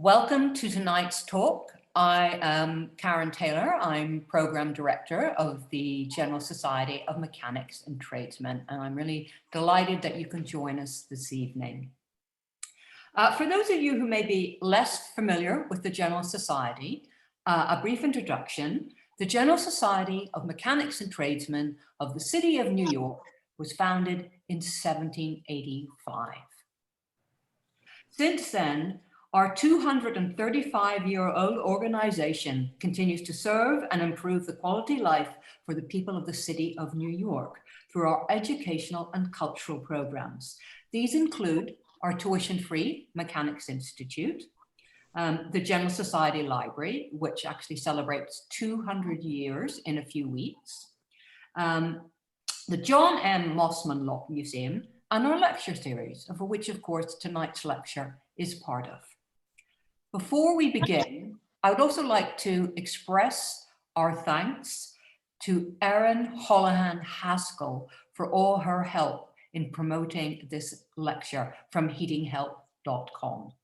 Welcome to tonight's talk. I am Karen Taylor. I'm Program Director of the General Society of Mechanics and Tradesmen, and I'm really delighted that you can join us this evening. For those of you who may be less familiar with the General Society, a brief introduction. The General Society of Mechanics and Tradesmen of the City of New York was founded in 1785. Since then, our 235-year-old organization continues to serve and improve the quality of life for the people of the City of New York through our educational and cultural programs. These include our tuition-free Mechanics Institute, the General Society Library, which actually celebrates 200 years in a few weeks, the John M. Mossman Law Museum, and our lecture series, of which, of course, tonight's lecture is part of. Before we begin, I would also like to express our thanks to Erin Holohan Haskell for all her help in promoting this lecture from heatinghelp.com.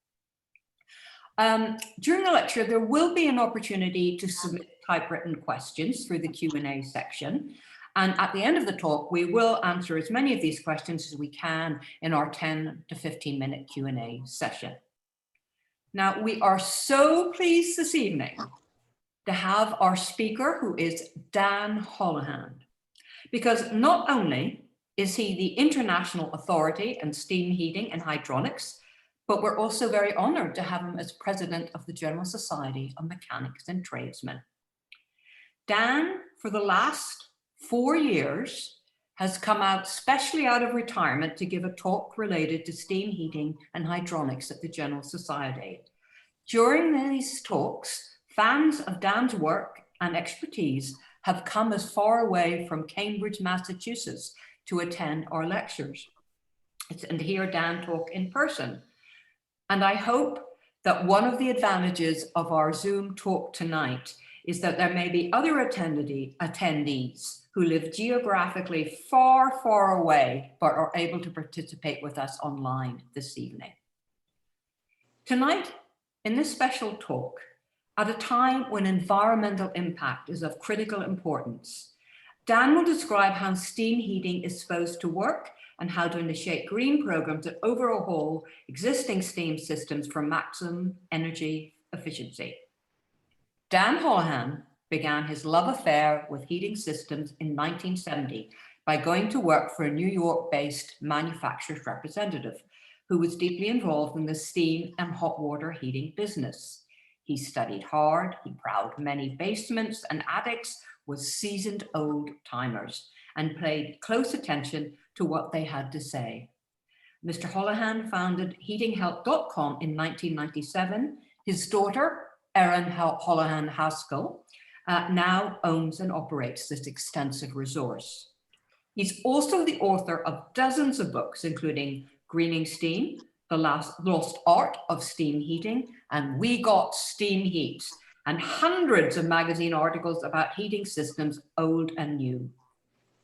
During the lecture, there will be an opportunity to submit typewritten questions through the Q&A section. And at the end of the talk, we will answer as many of these questions as we can in our 10 to 15-minute Q&A session. Now, we are so pleased this evening to have our speaker, who is Dan Holohan, because not only is he the international authority in steam heating and hydronics, but we're also very honored to have him as president of the General Society of Mechanics and Tradesmen. Dan, for the last 4 years, has come out specially out of retirement to give a talk related to steam heating and hydronics at the General Society. During these talks, fans of Dan's work and expertise have come as far away from Cambridge, Massachusetts to attend our lectures and hear Dan talk in person. And I hope that one of the advantages of our Zoom talk tonight is that there may be other attendees who live geographically far, far away, but are able to participate with us online this evening. Tonight, in this special talk, at a time when environmental impact is of critical importance, Dan will describe how steam heating is supposed to work and how to initiate green programs that overhaul existing steam systems for maximum energy efficiency. Dan Holohan began his love affair with heating systems in 1970 by going to work for a New York-based manufacturer's representative who was deeply involved in the steam and hot water heating business. He studied hard, he prowled many basements and attics with seasoned old timers and paid close attention to what they had to say. Mr. Holohan founded heatinghelp.com in 1997. His daughter, Erin Holohan Haskell, now owns and operates this extensive resource. He's also the author of dozens of books, including Greening Steam, The Lost Art of Steam Heating, and We Got Steam Heat, and hundreds of magazine articles about heating systems, old and new.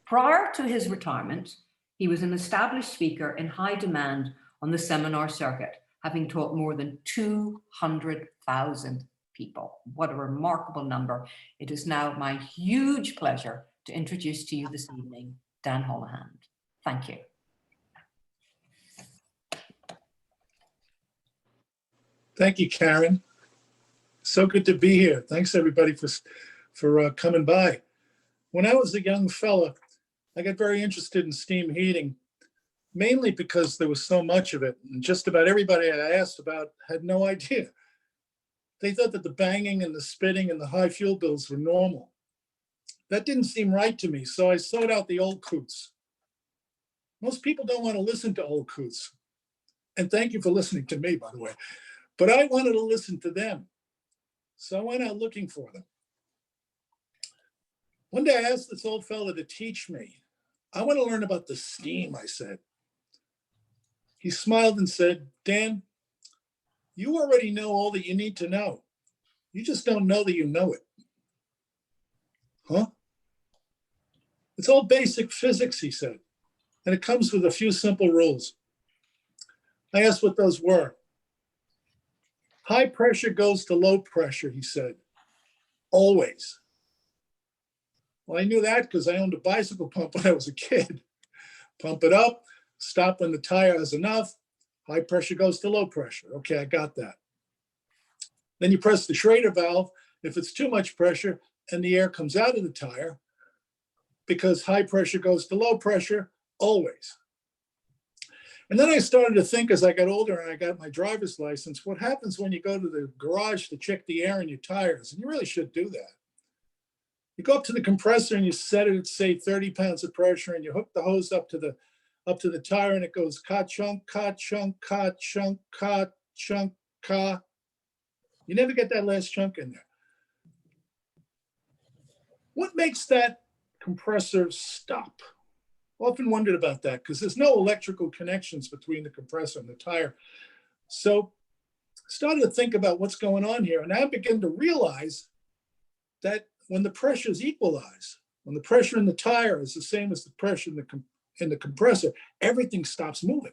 Prior to his retirement, he was an established speaker in high demand on the seminar circuit, having taught more than 200,000 people. What a remarkable number. It is now my huge pleasure to introduce to you this evening, Dan Holohan. Thank you. Thank you, Karen. So good to be here. Thanks everybody for coming by. When I was a young fella, I got very interested in steam heating, mainly because there was so much of it, and just about everybody I asked about had no idea. They thought that the banging and the spitting and the high fuel bills were normal. That didn't seem right to me, so I sought out the old coots. Most people don't want to listen to old coots. And thank you for listening to me, by the way. But I wanted to listen to them. So I went out looking for them. One day I asked this old fella to teach me. I want to learn about the steam, I said. He smiled and said, Dan, you already know all that you need to know. You just don't know that you know it. Huh? It's all basic physics, he said, and it comes with a few simple rules. I asked what those were. High pressure goes to low pressure, he said, always. Well, I knew that because I owned a bicycle pump when I was a kid. Pump it up, stop when the tire has enough. High pressure goes to low pressure. Okay, I got that. Then you press the Schrader valve if it's too much pressure and the air comes out of the tire, because high pressure goes to low pressure always. And then I started to think as I got older and I got my driver's license, what happens when you go to the garage to check the air in your tires? And you really should do that. You go up to the compressor and you set it at, say, 30 pounds of pressure, and you hook the hose up to the tire, and it goes ka chunk, ka chunk, ka chunk, ka chunk, ka. You never get that last chunk in there. What makes that compressor stop? Often wondered about that because there's no electrical connections between the compressor and the tire. So started to think about what's going on here, and I began to realize that when the pressures equalize, when the pressure in the tire is the same as the pressure in the compressor, everything stops moving.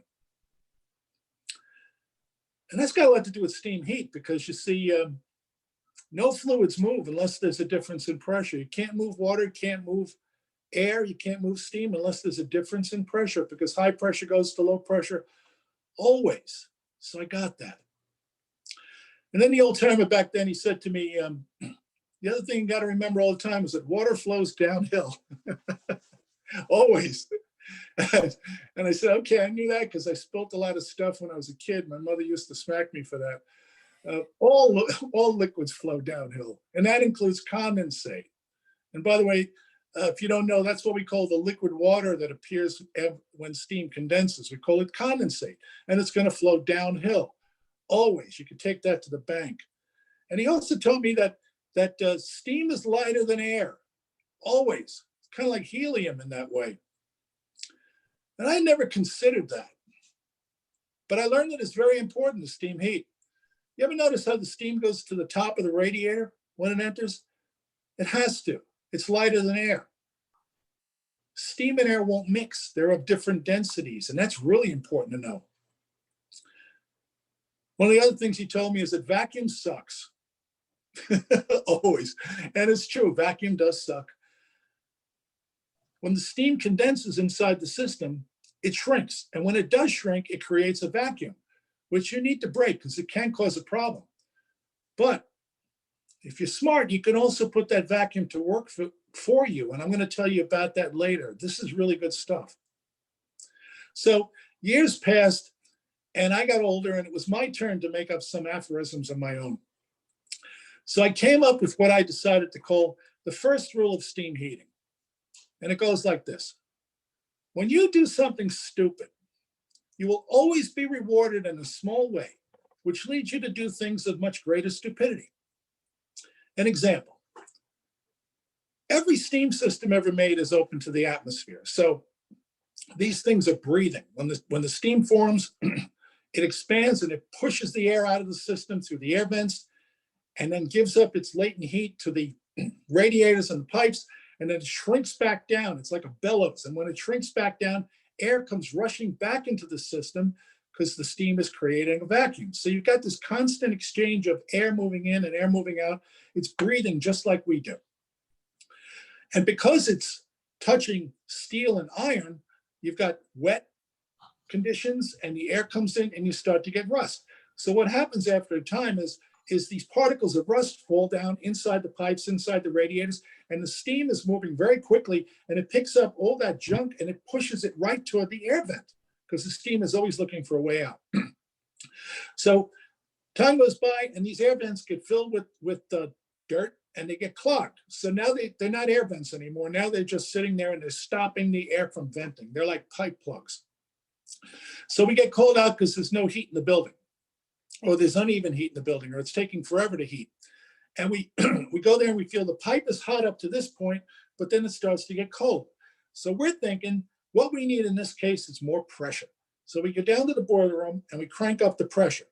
And that's got a lot to do with steam heat, because you see, no fluids move unless there's a difference in pressure. You can't move water, you can't move air, you can't move steam unless there's a difference in pressure, because high pressure goes to low pressure always. So I got that. And then the old timer back then, he said to me, the other thing you got to remember all the time is that water flows downhill. Always. And I said, okay, I knew that because I spilt a lot of stuff when I was a kid. My mother used to smack me for that. All liquids flow downhill, and that includes condensate. And by the way, if you don't know, that's what we call the liquid water that appears when steam condenses. We call it condensate, and it's going to flow downhill. Always. You can take that to the bank. And he also told me that steam is lighter than air, always. It's kind of like helium in that way. And I never considered that. But I learned that it's very important to steam heat. You ever notice how the steam goes to the top of the radiator when it enters? It has to. It's lighter than air. Steam and air won't mix. They're of different densities, and that's really important to know. One of the other things he told me is that vacuum sucks. Always. And it's true, vacuum does suck. When the steam condenses inside the system, it shrinks. And when it does shrink, it creates a vacuum, which you need to break because it can cause a problem. But if you're smart, you can also put that vacuum to work for you. And I'm going to tell you about that later. This is really good stuff. So years passed and I got older, and it was my turn to make up some aphorisms of my own. So I came up with what I decided to call the first rule of steam heating. And it goes like this. When you do something stupid, you will always be rewarded in a small way, which leads you to do things of much greater stupidity. An example. Every steam system ever made is open to the atmosphere. So these things are breathing. When the steam forms, it expands and it pushes the air out of the system through the air vents, and then gives up its latent heat to the radiators and the pipes, and then it shrinks back down. It's like a bellows. And when it shrinks back down, air comes rushing back into the system because the steam is creating a vacuum. So you've got this constant exchange of air moving in and air moving out. It's breathing just like we do. And because it's touching steel and iron, you've got wet conditions and the air comes in and you start to get rust. So what happens after a time is these particles of rust fall down inside the pipes, inside the radiators, and the steam is moving very quickly, and it picks up all that junk and it pushes it right toward the air vent because the steam is always looking for a way out. So time goes by and these air vents get filled with dirt and they get clogged. So now they're not air vents anymore. Now they're just sitting there and they're stopping the air from venting. They're like pipe plugs. So we get cold out because there's no heat in the building, or there's uneven heat in the building, or it's taking forever to heat. And we go there and we feel the pipe is hot up to this point, but then it starts to get cold. So we're thinking what we need in this case is more pressure. So we go down to the boiler room and we crank up the pressure.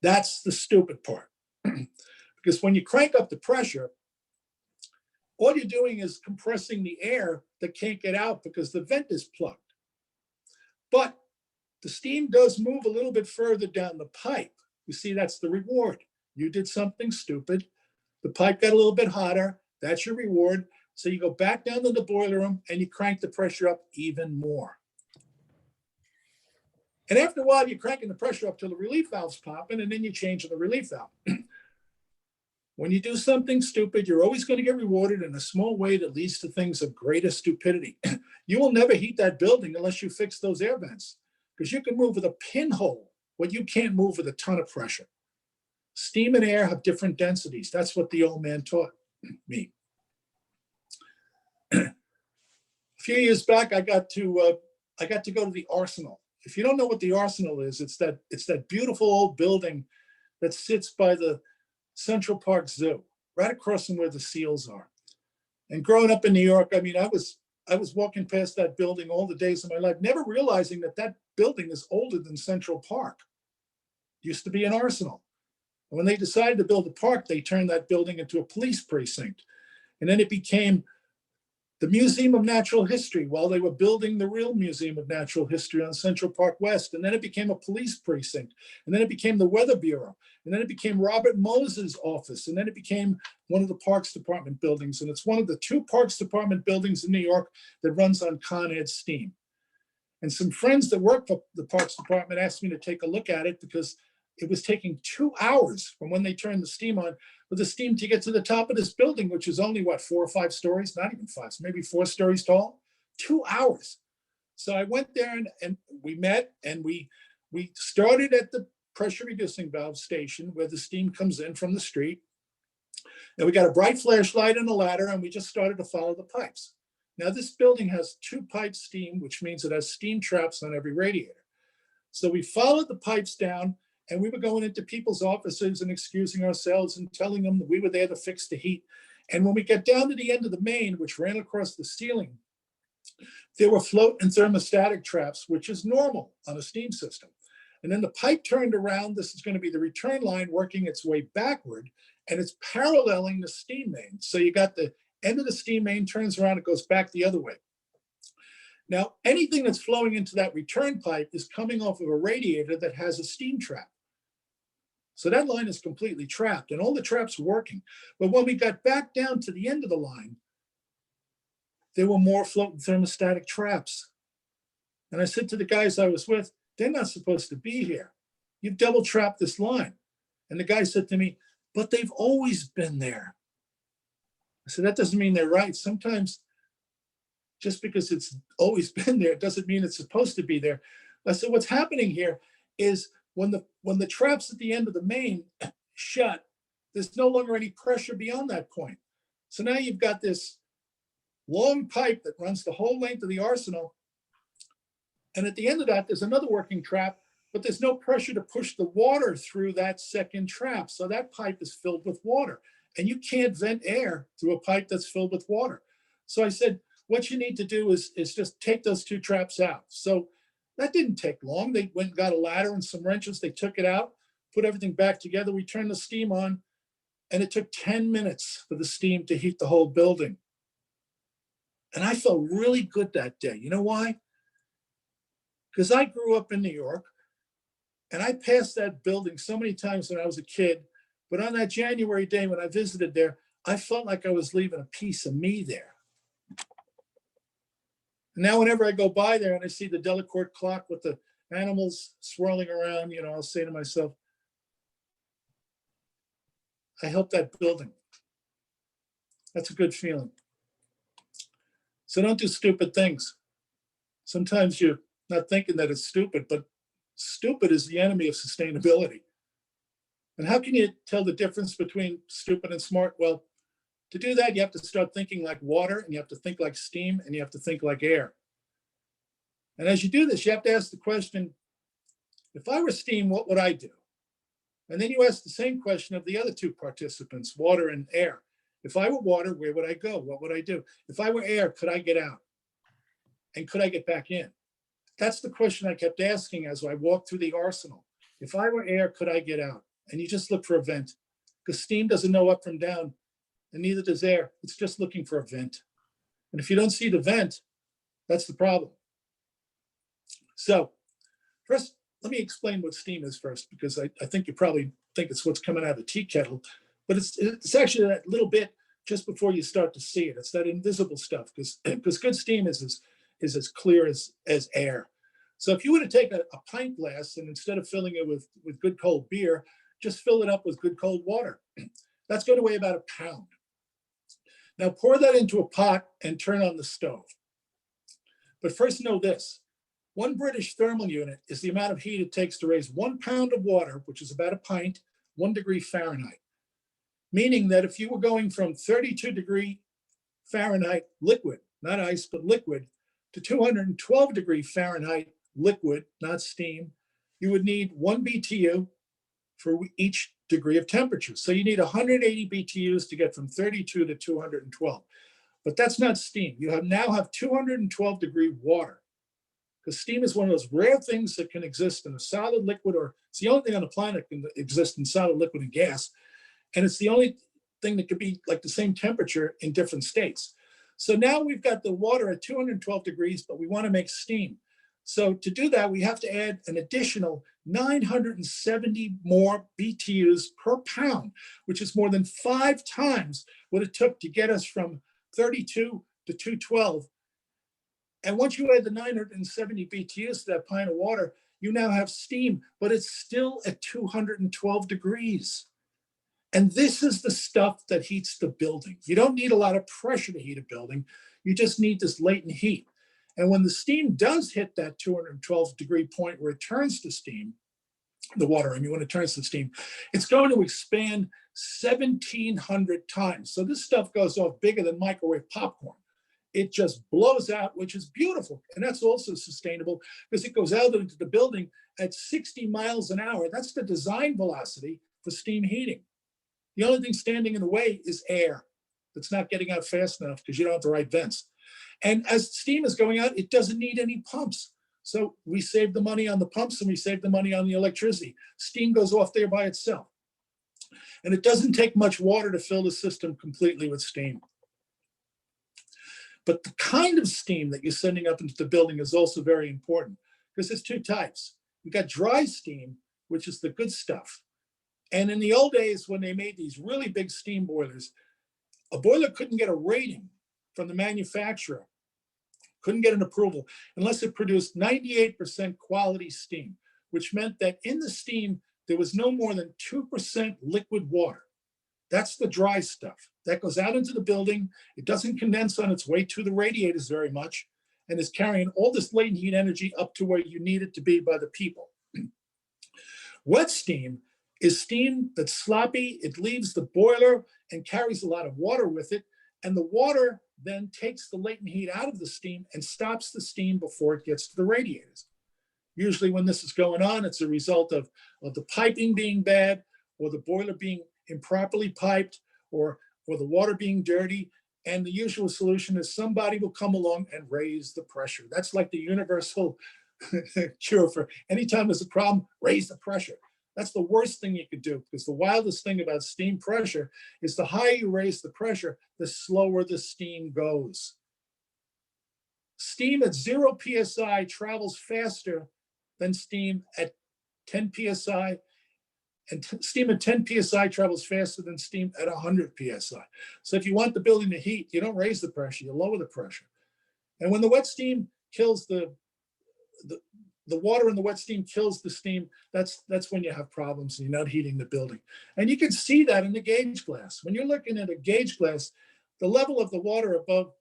That's the stupid part. Because when you crank up the pressure, all you're doing is compressing the air that can't get out because the vent is plugged. But the steam does move a little bit further down the pipe. You see, that's the reward. You did something stupid. The pipe got a little bit hotter. That's your reward. So you go back down to the boiler room and you crank the pressure up even more. And after a while, you're cranking the pressure up till the relief valve's popping, and then you change the relief valve. When you do something stupid, you're always going to get rewarded in a small way that leads to things of greater stupidity. You will never heat that building unless you fix those air vents, because you can move with a pinhole what you can't move with a ton of pressure. Steam and air have different densities. That's what the old man taught me. A few years back, I got to go to the Arsenal. If you don't know what the Arsenal is, it's that beautiful old building that sits by the Central Park Zoo, right across from where the seals are. And growing up in New York, I mean, I was walking past that building all the days of my life, never realizing that that building is older than Central Park. It used to be an arsenal. And when they decided to build a park, they turned that building into a police precinct. And then it became the Museum of Natural History while they were building the real Museum of Natural History on Central Park West. And then it became a police precinct. And then it became the Weather Bureau. And then it became Robert Moses' office. And then it became one of the Parks Department buildings. And it's one of the 2 Parks Department buildings in New York that runs on Con Ed steam. And some friends that work for the Parks Department asked me to take a look at it because it was taking 2 hours from when they turned the steam on for the steam to get to the top of this building, which is only, what, 4 or 5 stories? Not even 5, maybe 4 stories tall. 2 hours. So I went there and we met, and we started at the pressure reducing valve station where the steam comes in from the street. And we got a bright flashlight and a ladder, and we just started to follow the pipes. Now, this building has 2 pipe steam, which means it has steam traps on every radiator. So we followed the pipes down, and we were going into people's offices and excusing ourselves and telling them that we were there to fix the heat. And when we got down to the end of the main, which ran across the ceiling, there were float and thermostatic traps, which is normal on a steam system. And then the pipe turned around. This is going to be the return line working its way backward, and it's paralleling the steam main. So you got the end of the steam main turns around, it goes back the other way. Now, anything that's flowing into that return pipe is coming off of a radiator that has a steam trap. So that line is completely trapped, and all the traps were working. But when we got back down to the end of the line, there were more float and thermostatic traps. And I said to the guys I was with, they're not supposed to be here. You've double trapped this line. And the guy said to me, but they've always been there. I said, that doesn't mean they're right. Sometimes just because it's always been there, it doesn't mean it's supposed to be there. I said, what's happening here is when the traps at the end of the main shut, there's no longer any pressure beyond that point. So now you've got this long pipe that runs the whole length of the arsenal. And at the end of that, there's another working trap, but there's no pressure to push the water through that second trap. So that pipe is filled with water, and you can't vent air through a pipe that's filled with water. So I said, what you need to do is just take those 2 traps out. So that didn't take long. They went and got a ladder and some wrenches. They took it out, put everything back together. We turned the steam on, and it took 10 minutes for the steam to heat the whole building. And I felt really good that day. You know why? Because I grew up in New York, and I passed that building so many times when I was a kid. But on that January day when I visited there, I felt like I was leaving a piece of me there. And now whenever I go by there and I see the Delacorte clock with the animals swirling around, I'll say to myself, I helped that building. That's a good feeling. So don't do stupid things. Sometimes you're not thinking that it's stupid, but stupid is the enemy of sustainability. And how can you tell the difference between stupid and smart? Well, to do that, you have to start thinking like water, and you have to think like steam, and you have to think like air. And as you do this, you have to ask the question, if I were steam, what would I do? And then you ask the same question of the other 2 participants, water and air. If I were water, where would I go? What would I do? If I were air, could I get out? And could I get back in? That's the question I kept asking as I walked through the arsenal. If I were air, could I get out? And you just look for a vent, because steam doesn't know up from down, and neither does air. It's just looking for a vent. And if you don't see the vent, that's the problem. So first, let me explain what steam is first, because I think you probably think it's what's coming out of a tea kettle, but it's actually that little bit just before you start to see it. It's that invisible stuff, because good steam is as clear as air. So if you were to take a pint glass and instead of filling it with good cold beer, just fill it up with good cold water, that's going to weigh about a pound. Now pour that into a pot and turn on the stove. But first know this, 1 British thermal unit is the amount of heat it takes to raise 1 pound of water, which is about a pint, 1 degree Fahrenheit. Meaning that if you were going from 32 degree Fahrenheit liquid, not ice, but liquid, to 212 degree Fahrenheit liquid, not steam, you would need 1 BTU for each degree of temperature. So you need 180 BTUs to get from 32 to 212. But that's not steam. You now have 212 degree water, because steam is one of those rare things that can exist in a solid, liquid, or it's the only thing on the planet that can exist in solid, liquid, and gas. And it's the only thing that could be like the same temperature in different states. So now we've got the water at 212 degrees, but we want to make steam. So to do that, we have to add an additional 970 more BTUs per pound, which is more than 5 times what it took to get us from 32 to 212. And once you add the 970 BTUs to that pint of water, you now have steam, but it's still at 212 degrees. And this is the stuff that heats the building. You don't need a lot of pressure to heat a building. You just need this latent heat. And when the steam does hit that 212 degree point where it turns to steam, the water, I mean, when it turns to steam, it's going to expand 1,700 times. So this stuff goes off bigger than microwave popcorn. It just blows out, which is beautiful. And that's also sustainable because it goes out into the building at 60 miles an hour. That's the design velocity for steam heating. The only thing standing in the way is air that's not getting out fast enough because you don't have the right vents. And as steam is going out, it doesn't need any pumps. So we save the money on the pumps and we save the money on the electricity. Steam goes off there by itself. And it doesn't take much water to fill the system completely with steam. But the kind of steam that you're sending up into the building is also very important because there's 2 types. You've got dry steam, which is the good stuff. And in the old days, when they made these really big steam boilers, a boiler couldn't get a rating from the manufacturer, couldn't get an approval unless it produced 98% quality steam, which meant that in the steam, there was no more than 2% liquid water. That's the dry stuff. That goes out into the building. It doesn't condense on its way to the radiators very much and is carrying all this latent heat energy up to where you need it to be by the people. Wet steam is steam that's sloppy. It leaves the boiler and carries a lot of water with it. And the water then takes the latent heat out of the steam and stops the steam before it gets to the radiators. Usually when this is going on, it's a result of the piping being bad or the boiler being improperly piped or the water being dirty. And the usual solution is somebody will come along and raise the pressure. That's like the universal cure for anytime there's a problem, raise the pressure. That's the worst thing you could do because the wildest thing about steam pressure is the higher you raise the pressure, the slower the steam goes. Steam at 0 PSI travels faster than steam at 10 PSI, and steam at 10 PSI travels faster than steam at 100 PSI. So if you want the building to heat, you don't raise the pressure, you lower the pressure. And when the wet steam kills the water in the wet steam kills the steam, that's when you have problems and you're not heating the building. And you can see that in the gauge glass. When you're looking at a gauge glass, the level of the water above,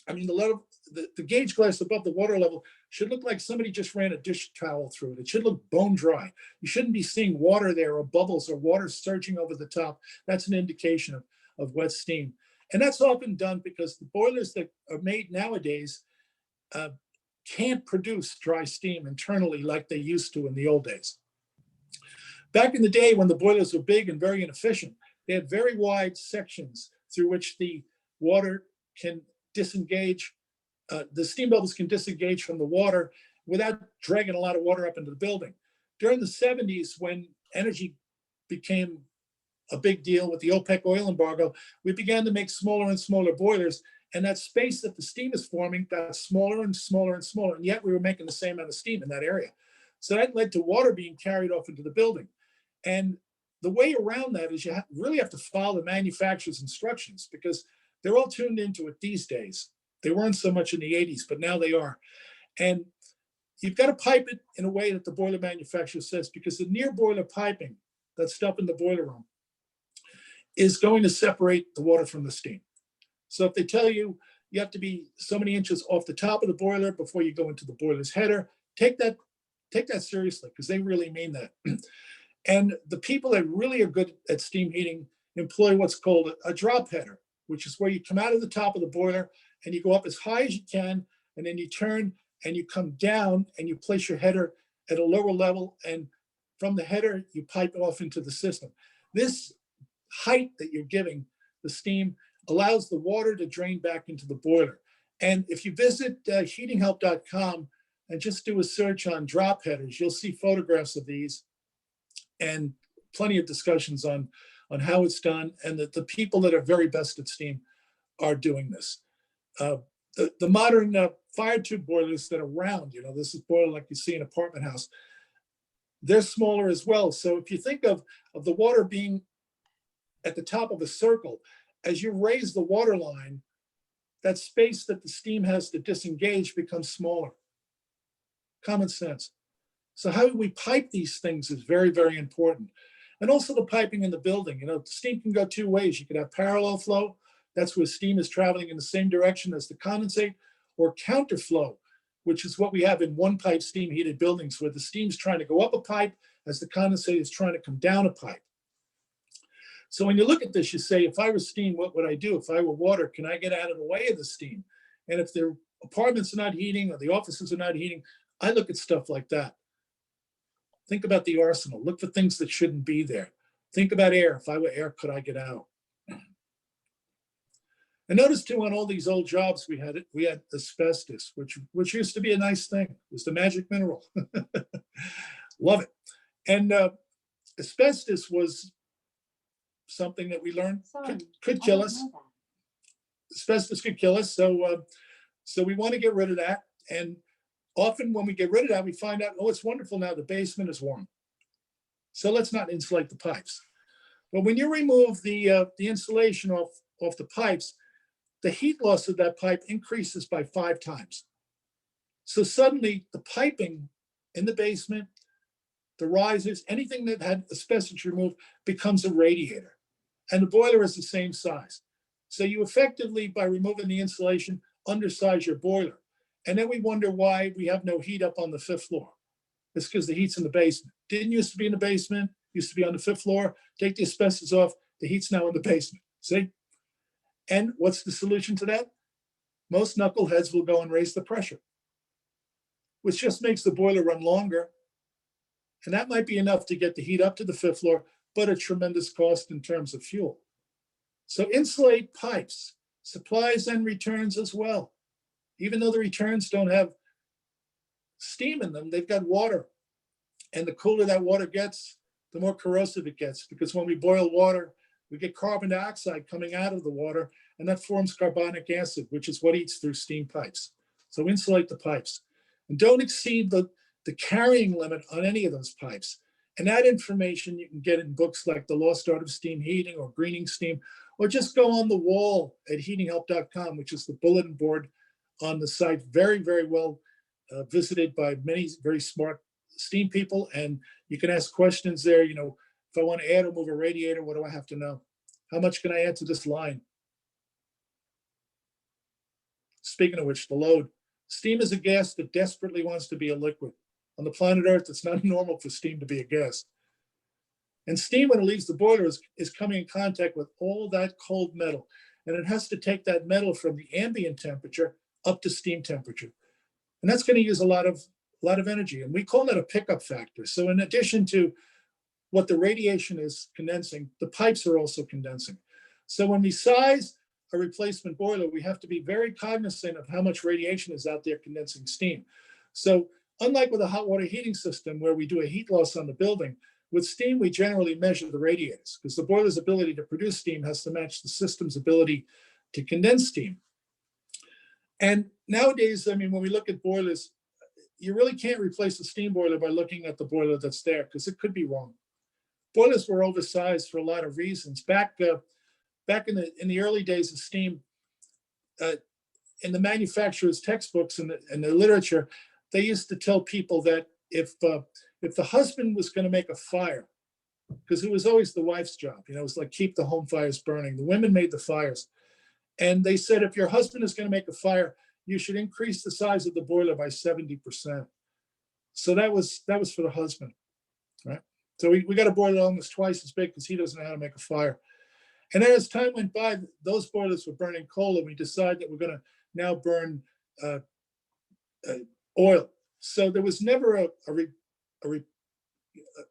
the gauge glass above the water level should look like somebody just ran a dish towel through it. It should look bone dry. You shouldn't be seeing water there or bubbles or water surging over the top. That's an indication of wet steam. And that's often done because the boilers that are made nowadays can't produce dry steam internally like they used to in the old days. Back in the day when the boilers were big and very inefficient, they had very wide sections through which the water can disengage, the steam bubbles can disengage from the water without dragging a lot of water up into the building. During the 70s, when energy became a big deal with the OPEC oil embargo, we began to make smaller and smaller boilers. And that space that the steam is forming got smaller and smaller and smaller. And yet we were making the same amount of steam in that area. So that led to water being carried off into the building. And the way around that is you really have to follow the manufacturer's instructions, because they're all tuned into it these days. They weren't so much in the 80s, but now they are. And you've got to pipe it in a way that the boiler manufacturer says, because the near boiler piping, that stuff in the boiler room, is going to separate the water from the steam. So if they tell you you have to be so many inches off the top of the boiler before you go into the boiler's header, take that seriously, because they really mean that. And the people that really are good at steam heating employ what's called a drop header, which is where you come out of the top of the boiler and you go up as high as you can, and then you turn and you come down and you place your header at a lower level, and from the header you pipe it off into the system. This height that you're giving the steam allows the water to drain back into the boiler. And if you visit heatinghelp.com and just do a search on drop headers, you'll see photographs of these and plenty of discussions on how it's done, and that the people that are very best at steam are doing this. The modern fire tube boilers that are round, this is boiler like you see in an apartment house, they're smaller as well. So if you think of the water being at the top of a circle, as you raise the water line, that space that the steam has to disengage becomes smaller. Common sense. So how we pipe these things is very, very important. And also the piping in the building. Steam can go two ways. You could have parallel flow. That's where steam is traveling in the same direction as the condensate, or counterflow, which is what we have in one pipe steam heated buildings, where the steam's trying to go up a pipe as the condensate is trying to come down a pipe. So when you look at this, you say, if I were steam, what would I do? If I were water, can I get out of the way of the steam? And if their apartments are not heating or the offices are not heating, I look at stuff like that. Think about the arsenal. Look for things that shouldn't be there. Think about air. If I were air, could I get out? And notice too, on all these old jobs, we had asbestos, which used to be a nice thing. It was the magic mineral. Love it. And asbestos was something that we learned could kill us. Asbestos could kill us. So we want to get rid of that. And often when we get rid of that, we find out, oh, it's wonderful now, the basement is warm. So let's not insulate the pipes. But when you remove the insulation off the pipes, the heat loss of that pipe increases by 5 times. So suddenly the piping in the basement, the risers, anything that had asbestos removed becomes a radiator. And the boiler is the same size. So you effectively, by removing the insulation, undersize your boiler. And then we wonder why we have no heat up on the 5th floor. It's because the heat's in the basement. Didn't used to be in the basement, used to be on the 5th floor. Take the asbestos off, the heat's now in the basement. See? And what's the solution to that? Most knuckleheads will go and raise the pressure, which just makes the boiler run longer. And that might be enough to get the heat up to the 5th floor, but a tremendous cost in terms of fuel. So insulate pipes, supplies and returns as well. Even though the returns don't have steam in them, they've got water. And the cooler that water gets, the more corrosive it gets, because when we boil water, we get carbon dioxide coming out of the water, and that forms carbonic acid, which is what eats through steam pipes. So insulate the pipes. And don't exceed the carrying limit on any of those pipes. And that information you can get in books like The Lost Art of Steam Heating or Greening Steam, or just go on the wall at heatinghelp.com, which is the bulletin board on the site. Very, very well visited by many very smart steam people. And you can ask questions there. If I want to add or move a radiator, what do I have to know? How much can I add to this line? Speaking of which, the load. Steam is a gas that desperately wants to be a liquid. On the planet Earth, it's not normal for steam to be a gas. And steam, when it leaves the boiler, is coming in contact with all that cold metal. And it has to take that metal from the ambient temperature up to steam temperature. And that's going to use a lot of energy. And we call that a pickup factor. So in addition to what the radiation is condensing, the pipes are also condensing. So when we size a replacement boiler, we have to be very cognizant of how much radiation is out there condensing steam. So unlike with a hot water heating system where we do a heat loss on the building, with steam, we generally measure the radiators, because the boiler's ability to produce steam has to match the system's ability to condense steam. And nowadays, when we look at boilers, you really can't replace the steam boiler by looking at the boiler that's there because it could be wrong. Boilers were oversized for a lot of reasons. Back in the early days of steam, in the manufacturer's textbooks and the literature, they used to tell people that if the husband was going to make a fire, because it was always the wife's job, it was like keep the home fires burning. The women made the fires, and they said if your husband is going to make a fire, you should increase the size of the boiler by 70%. So that was for the husband, right? So we got a boiler almost twice as big because he doesn't know how to make a fire. And then as time went by, those boilers were burning coal, and we decided that we're going to now burn oil. So there was never a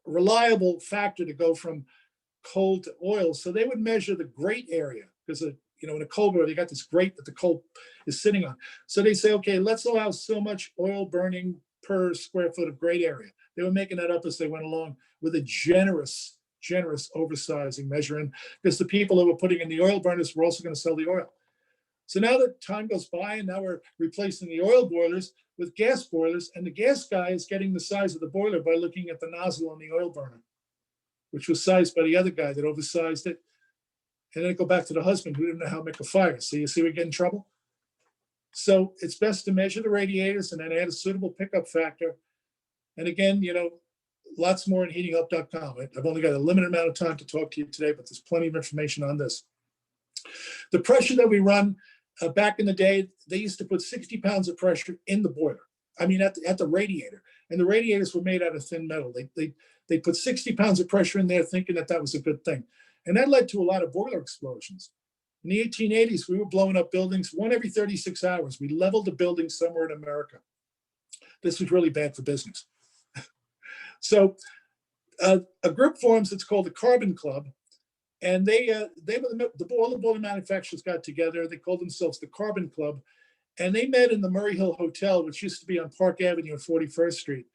reliable factor to go from coal to oil. So they would measure the grate area because in a coal boiler, you got this grate that the coal is sitting on. So they say, okay, let's allow so much oil burning per square foot of grate area. They were making that up as they went along with a generous oversizing measure. And because the people who were putting in the oil burners were also going to sell the oil. So now that time goes by, and now we're replacing the oil boilers with gas boilers, and the gas guy is getting the size of the boiler by looking at the nozzle on the oil burner, which was sized by the other guy that oversized it. And then go back to the husband who didn't know how to make a fire. So you see we get in trouble. So it's best to measure the radiators and then add a suitable pickup factor. And again, lots more in heatinghelp.com. I've only got a limited amount of time to talk to you today, but there's plenty of information on this. The pressure that we run, back in the day, they used to put 60 pounds of pressure in the boiler. I mean, at the radiator. And the radiators were made out of thin metal. They put 60 pounds of pressure in there thinking that was a good thing. And that led to a lot of boiler explosions. In the 1880s, we were blowing up buildings one every 36 hours. We leveled a building somewhere in America. This was really bad for business. So a group forms, it's called the Carbon Club. And all the boiler manufacturers got together. They called themselves the Carbon Club. And they met in the Murray Hill Hotel, which used to be on Park Avenue and 41st Street.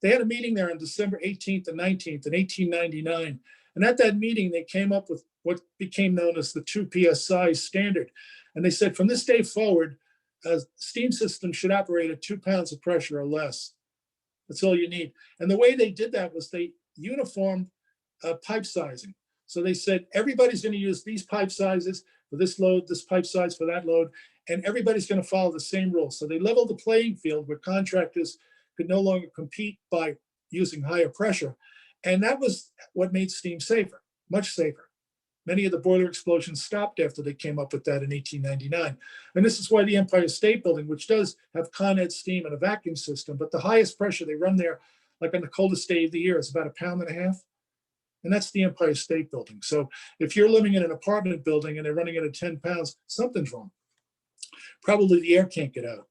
They had a meeting there on December 18th and 19th in 1899. And at that meeting, they came up with what became known as the 2 PSI standard. And they said, from this day forward, a steam system should operate at 2 pounds of pressure or less. That's all you need. And the way they did that was they uniformed pipe sizing. So they said, everybody's going to use these pipe sizes for this load, this pipe size for that load, and everybody's going to follow the same rules. So they leveled the playing field where contractors could no longer compete by using higher pressure. And that was what made steam safer, much safer. Many of the boiler explosions stopped after they came up with that in 1899. And this is why the Empire State Building, which does have Con Ed steam and a vacuum system, but the highest pressure they run there, like on the coldest day of the year, is about 1.5 pounds. And that's the Empire State Building. So if you're living in an apartment building and they're running it at 10 pounds, something's wrong. Probably the air can't get out.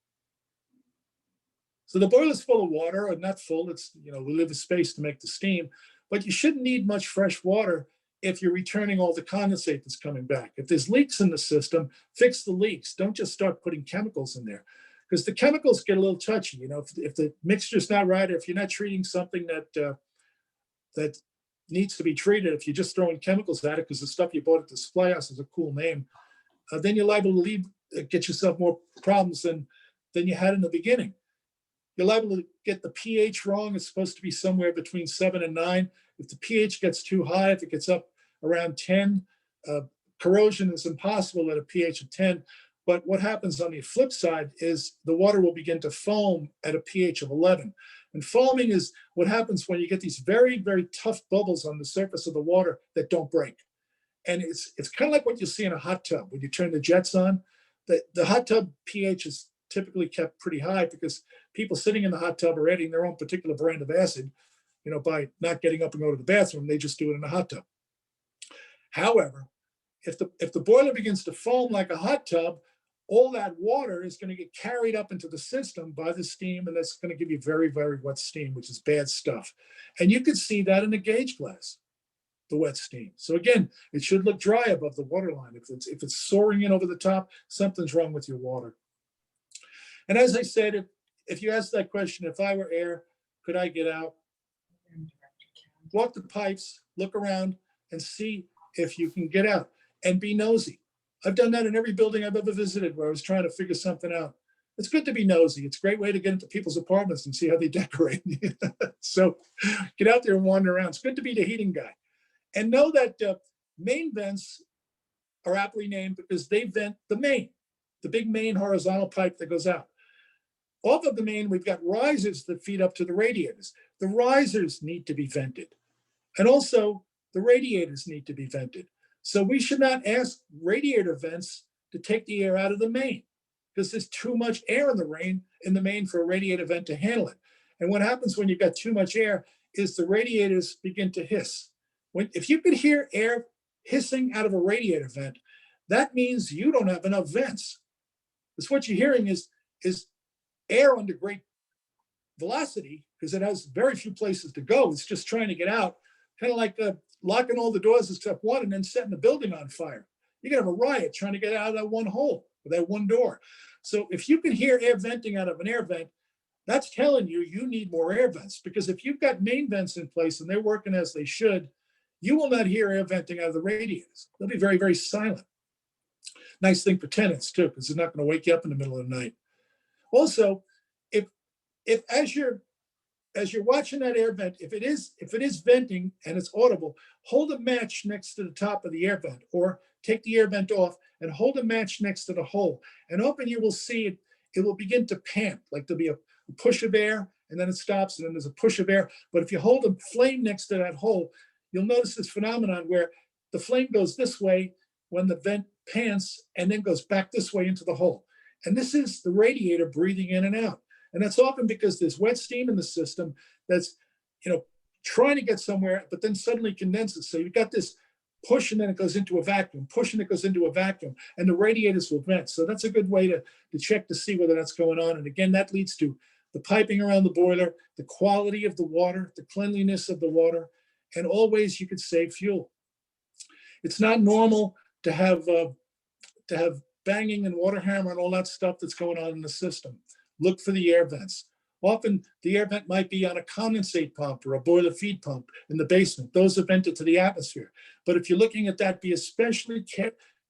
So the boiler's full of water, or not full. It's, we live in space to make the steam, but you shouldn't need much fresh water if you're returning all the condensate that's coming back. If there's leaks in the system, fix the leaks. Don't just start putting chemicals in there, because the chemicals get a little touchy. If the mixture's not right, or if you're not treating something that needs to be treated, if you're just throwing chemicals at it because the stuff you bought at the supply house is a cool name, then you're liable to get yourself more problems than you had in the beginning. You're liable to get the pH wrong. It's supposed to be somewhere between 7 and 9. If the pH gets too high, if it gets up around 10, corrosion is impossible at a pH of 10. But what happens on the flip side is the water will begin to foam at a pH of 11. And foaming is what happens when you get these very, very tough bubbles on the surface of the water that don't break. And it's kind of like what you see in a hot tub when you turn the jets on. The hot tub pH is typically kept pretty high because people sitting in the hot tub are adding their own particular brand of acid, by not getting up and go to the bathroom. They just do it in a hot tub. However, if the boiler begins to foam like a hot tub, all that water is going to get carried up into the system by the steam, and that's going to give you very, very wet steam, which is bad stuff. And you could see that in the gauge glass, the wet steam. So again, it should look dry above the water line. If it's soaring in over the top, something's wrong with your water. And as I said, if you ask that question, if I were air, could I get out? Walk the pipes, look around, and see if you can get out, and be nosy. I've done that in every building I've ever visited where I was trying to figure something out. It's good to be nosy. It's a great way to get into people's apartments and see how they decorate. So get out there and wander around. It's good to be the heating guy. And know that main vents are aptly named because they vent the main, the big main horizontal pipe that goes out. Off of the main, we've got risers that feed up to the radiators. The risers need to be vented. And also the radiators need to be vented. So we should not ask radiator vents to take the air out of the main because there's too much air in the main for a radiator vent to handle it. And what happens when you've got too much air is the radiators begin to hiss. If you could hear air hissing out of a radiator vent, that means you don't have enough vents. Because what you're hearing is air under great velocity because it has very few places to go. It's just trying to get out, kind of like locking all the doors except one and then setting the building on fire. You're gonna have a riot trying to get out of that one hole or that one door. So if you can hear air venting out of an air vent, that's telling you you need more air vents, because if you've got main vents in place and they're working as they should, you will not hear air venting out of the radiators. They'll be very, very silent. Nice thing for tenants too, because they're not going to wake you up in the middle of the night. Also, if as you're watching that air vent, if it is venting and it's audible, hold a match next to the top of the air vent, or take the air vent off and hold a match next to the hole. And often you will see it will begin to pant, like there'll be a push of air and then it stops and then there's a push of air. But if you hold a flame next to that hole, you'll notice this phenomenon where the flame goes this way when the vent pants and then goes back this way into the hole. And this is the radiator breathing in and out. And that's often because there's wet steam in the system that's, trying to get somewhere, but then suddenly condenses. So you've got this push and then it goes into a vacuum, push and it goes into a vacuum, and the radiators will vent. So that's a good way to check to see whether that's going on. And again, that leads to the piping around the boiler, the quality of the water, the cleanliness of the water, and always you could save fuel. It's not normal to have banging and water hammer and all that stuff that's going on in the system. Look for the air vents. Often the air vent might be on a condensate pump or a boiler feed pump in the basement. Those are vented to the atmosphere. But if you're looking at that, be especially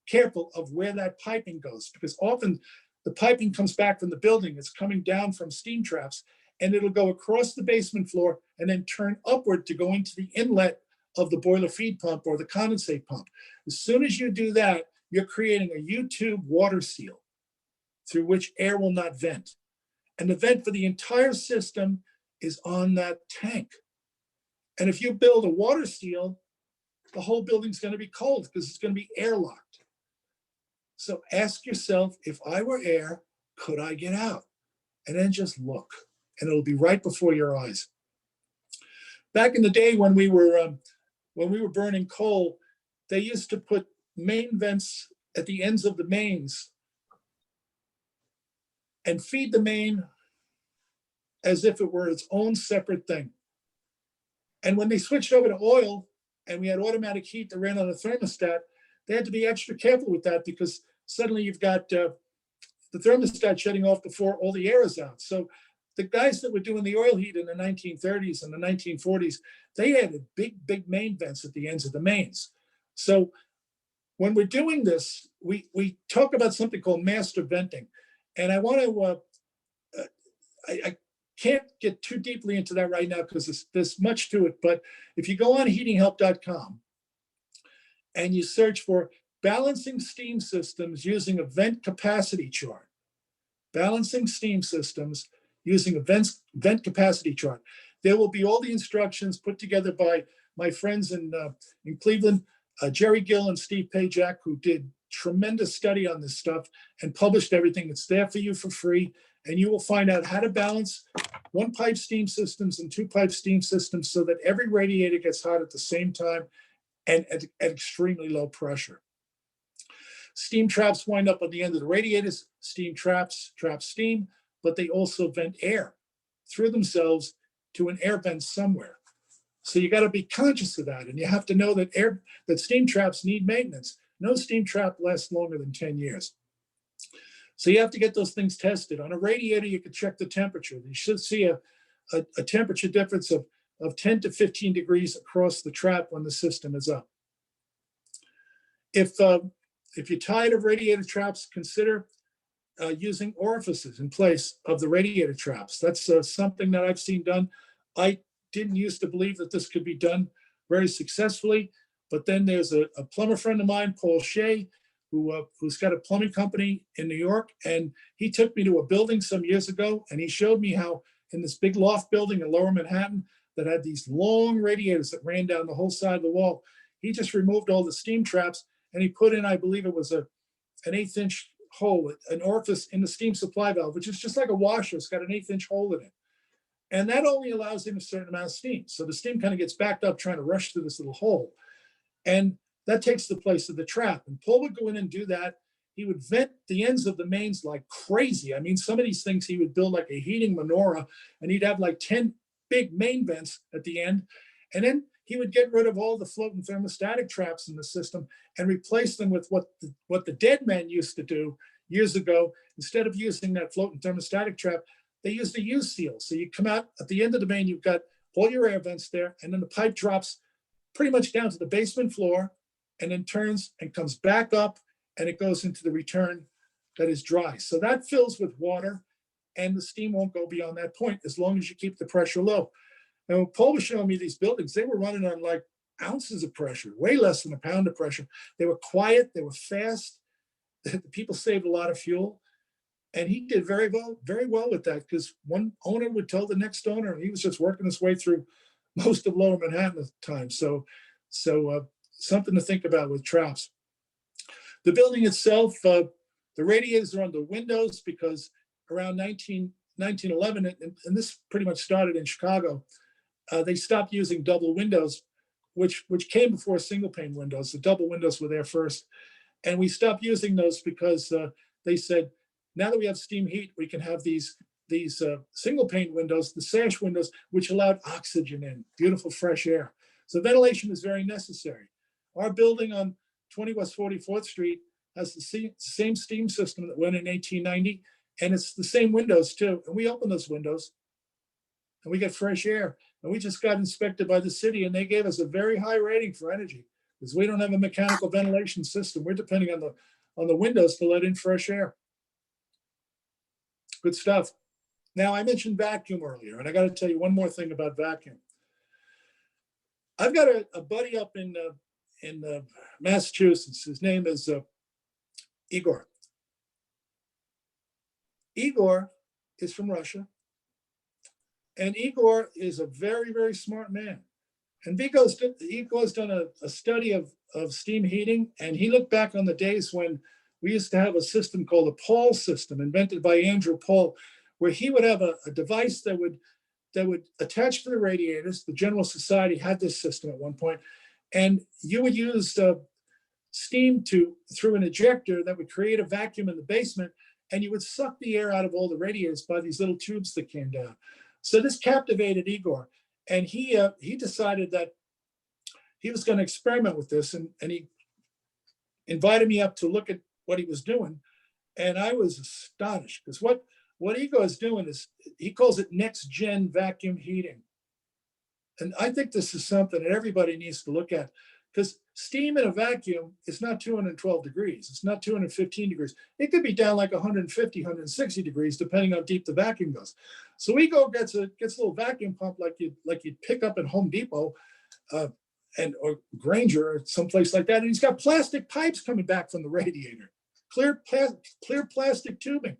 careful of where that piping goes, because often the piping comes back from the building. It's coming down from steam traps, and it'll go across the basement floor and then turn upward to go into the inlet of the boiler feed pump or the condensate pump. As soon as you do that, you're creating a U-tube water seal through which air will not vent. And the vent for the entire system is on that tank. And if you build a water seal, the whole building's going to be cold because it's going to be airlocked. So ask yourself, if I were air, could I get out? And then just look, and it'll be right before your eyes. Back in the day when we were burning coal, they used to put main vents at the ends of the mains and feed the main as if it were its own separate thing. And when they switched over to oil and we had automatic heat that ran on a thermostat, they had to be extra careful with that because suddenly you've got the thermostat shutting off before all the air is out. So the guys that were doing the oil heat in the 1930s and the 1940s, they had big main vents at the ends of the mains. So when we're doing this, we talk about something called master venting. And I want to, I can't get too deeply into that right now because there's much to it. But if you go on heatinghelp.com and you search for balancing steam systems using a vent capacity chart, balancing steam systems using a vent capacity chart, there will be all the instructions put together by my friends in Cleveland, Jerry Gill and Steve Pajak, who did tremendous study on this stuff and published everything. It's there for you for free. And you will find out how to balance one pipe steam systems and two pipe steam systems so that every radiator gets hot at the same time and at extremely low pressure. Steam traps wind up on the end of the radiators. Steam traps trap steam, but they also vent air through themselves to an air vent somewhere. So you got to be conscious of that. And you have to know that steam traps need maintenance. No steam trap lasts longer than 10 years. So you have to get those things tested. On a radiator, you can check the temperature. You should see a temperature difference of 10 to 15 degrees across the trap when the system is up. If you're tired of radiator traps, consider using orifices in place of the radiator traps. That's something that I've seen done. I didn't used to believe that this could be done very successfully, but then there's a plumber friend of mine, Paul Shea, who's got a plumbing company in New York, and he took me to a building some years ago, and he showed me how in this big loft building in Lower Manhattan that had these long radiators that ran down the whole side of the wall. He just removed all the steam traps and he put in, I believe it was an 1/8-inch hole, an orifice in the steam supply valve, which is just like a washer. It's got an 1/8-inch hole in it. And that only allows in a certain amount of steam. So the steam kind of gets backed up trying to rush through this little hole. And that takes the place of the trap. And Paul would go in and do that. He would vent the ends of the mains like crazy. I mean, some of these things he would build like a heating menorah, and he'd have like 10 big main vents at the end. And then he would get rid of all the floating thermostatic traps in the system and replace them with what the dead men used to do years ago. Instead of using that floating thermostatic trap, they used a U-seal. So you come out at the end of the main, you've got all your air vents there, and then the pipe drops pretty much down to the basement floor and then turns and comes back up, and it goes into the return that is dry. So that fills with water, and the steam won't go beyond that point as long as you keep the pressure low. And when Paul was showing me these buildings, they were running on like ounces of pressure, way less than a pound of pressure. They were quiet, they were fast. The people saved a lot of fuel. And he did very well with that, because one owner would tell the next owner, and he was just working his way through most of Lower Manhattan at the time. So something to think about with traps. The building itself, the radiators are on the windows because around 1911, and this pretty much started in Chicago, they stopped using double windows, which came before single pane windows. The double windows were there first. And we stopped using those because they said, now that we have steam heat, we can have these single pane windows, the sash windows, which allowed oxygen in, beautiful fresh air. So ventilation is very necessary. Our building on 20 West 44th Street has the same steam system that went in 1890, and it's the same windows too. And we open those windows and we get fresh air. And we just got inspected by the city, and they gave us a very high rating for energy because we don't have a mechanical ventilation system. We're depending on the windows to let in fresh air. Good stuff. Now, I mentioned vacuum earlier, and I got to tell you one more thing about vacuum. I've got a buddy up in Massachusetts. His name is Igor. Igor is from Russia, and Igor is a very, very smart man. And Igor's done a study of steam heating, and he looked back on the days when we used to have a system called the Paul system, invented by Andrew Paul, where he would have a device that would attach to the radiators. The General Society had this system at one point, and you would use steam through an ejector that would create a vacuum in the basement, and you would suck the air out of all the radiators by these little tubes that came down. So this captivated Igor, and he decided that he was going to experiment with this, and he invited me up to look at what he was doing, and I was astonished because what Igor is doing is, he calls it next gen vacuum heating. And I think this is something that everybody needs to look at, because steam in a vacuum is not 212 degrees. It's not 215 degrees. It could be down like 150, 160 degrees, depending how deep the vacuum goes. So Igor gets a little vacuum pump like you'd pick up at Home Depot or Granger or someplace like that. And he's got plastic pipes coming back from the radiator, clear plastic tubing.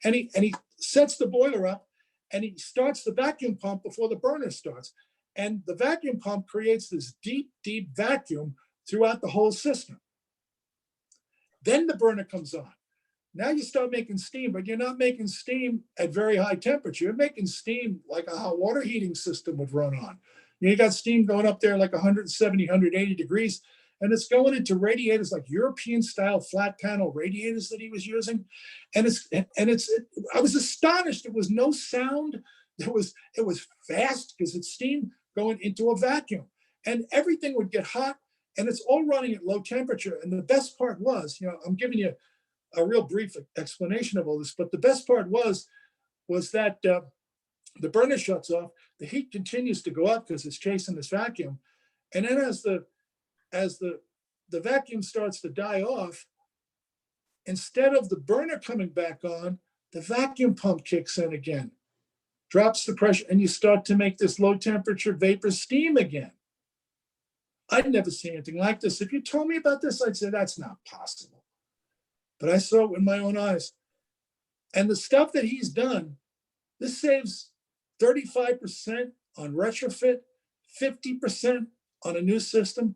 And he sets the boiler up, and he starts the vacuum pump before the burner starts. And the vacuum pump creates this deep, deep vacuum throughout the whole system. Then the burner comes on. Now you start making steam, but you're not making steam at very high temperature. You're making steam like a hot water heating system would run on. You got steam going up there like 170, 180 degrees, and it's going into radiators like European style flat panel radiators that he was using. And I was astonished. There was no sound. It was fast because it's steam going into a vacuum, and everything would get hot, and it's all running at low temperature. And the best part was, I'm giving you a real brief explanation of all this, but the best part was that the burner shuts off, the heat continues to go up because it's chasing this vacuum. And then as the vacuum starts to die off, instead of the burner coming back on, the vacuum pump kicks in again, drops the pressure, and you start to make this low temperature vapor steam again. I'd never seen anything like this. If you told me about this, I'd say that's not possible. But I saw it with my own eyes. And the stuff that he's done, this saves 35% on retrofit, 50% on a new system.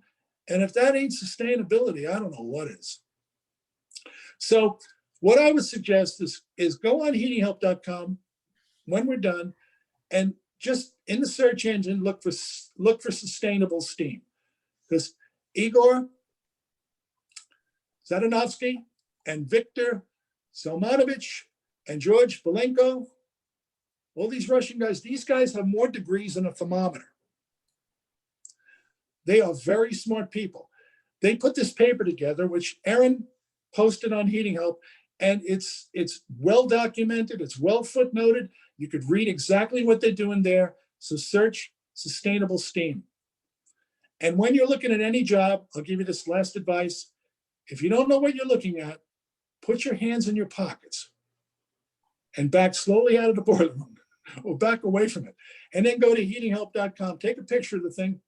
And if that ain't sustainability, I don't know what is. So what I would suggest is go on heatinghelp.com when we're done, and just in the search engine, look for sustainable steam. Because Igor Zadanovsky and Viktor Zelmanovich and George Belenko, all these Russian guys, these guys have more degrees than a thermometer. They are very smart people. They put this paper together, which Aaron posted on Heating Help, and it's well documented, it's well footnoted. You could read exactly what they're doing there. So search sustainable steam. And when you're looking at any job, I'll give you this last advice. If you don't know what you're looking at, put your hands in your pockets and back slowly out of the boiler room or back away from it. And then go to heatinghelp.com, take a picture of the thing,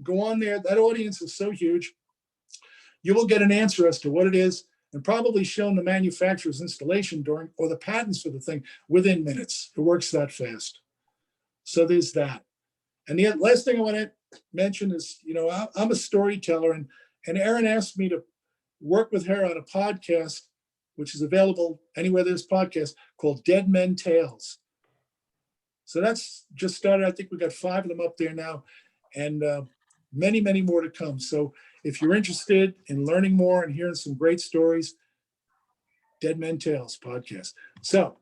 go on there. That audience is so huge. You will get an answer as to what it is and probably shown the manufacturer's installation during or the patents for the thing within minutes. It works that fast. So there's that. And the last thing I want to mention is, I'm a storyteller, and Erin asked me to work with her on a podcast, which is available anywhere there's podcasts, called Dead Men Tales. So that's just started. I think we got 5 of them up there now, and many, many more to come. So if you're interested in learning more and hearing some great stories, Dead Men Tales podcast. So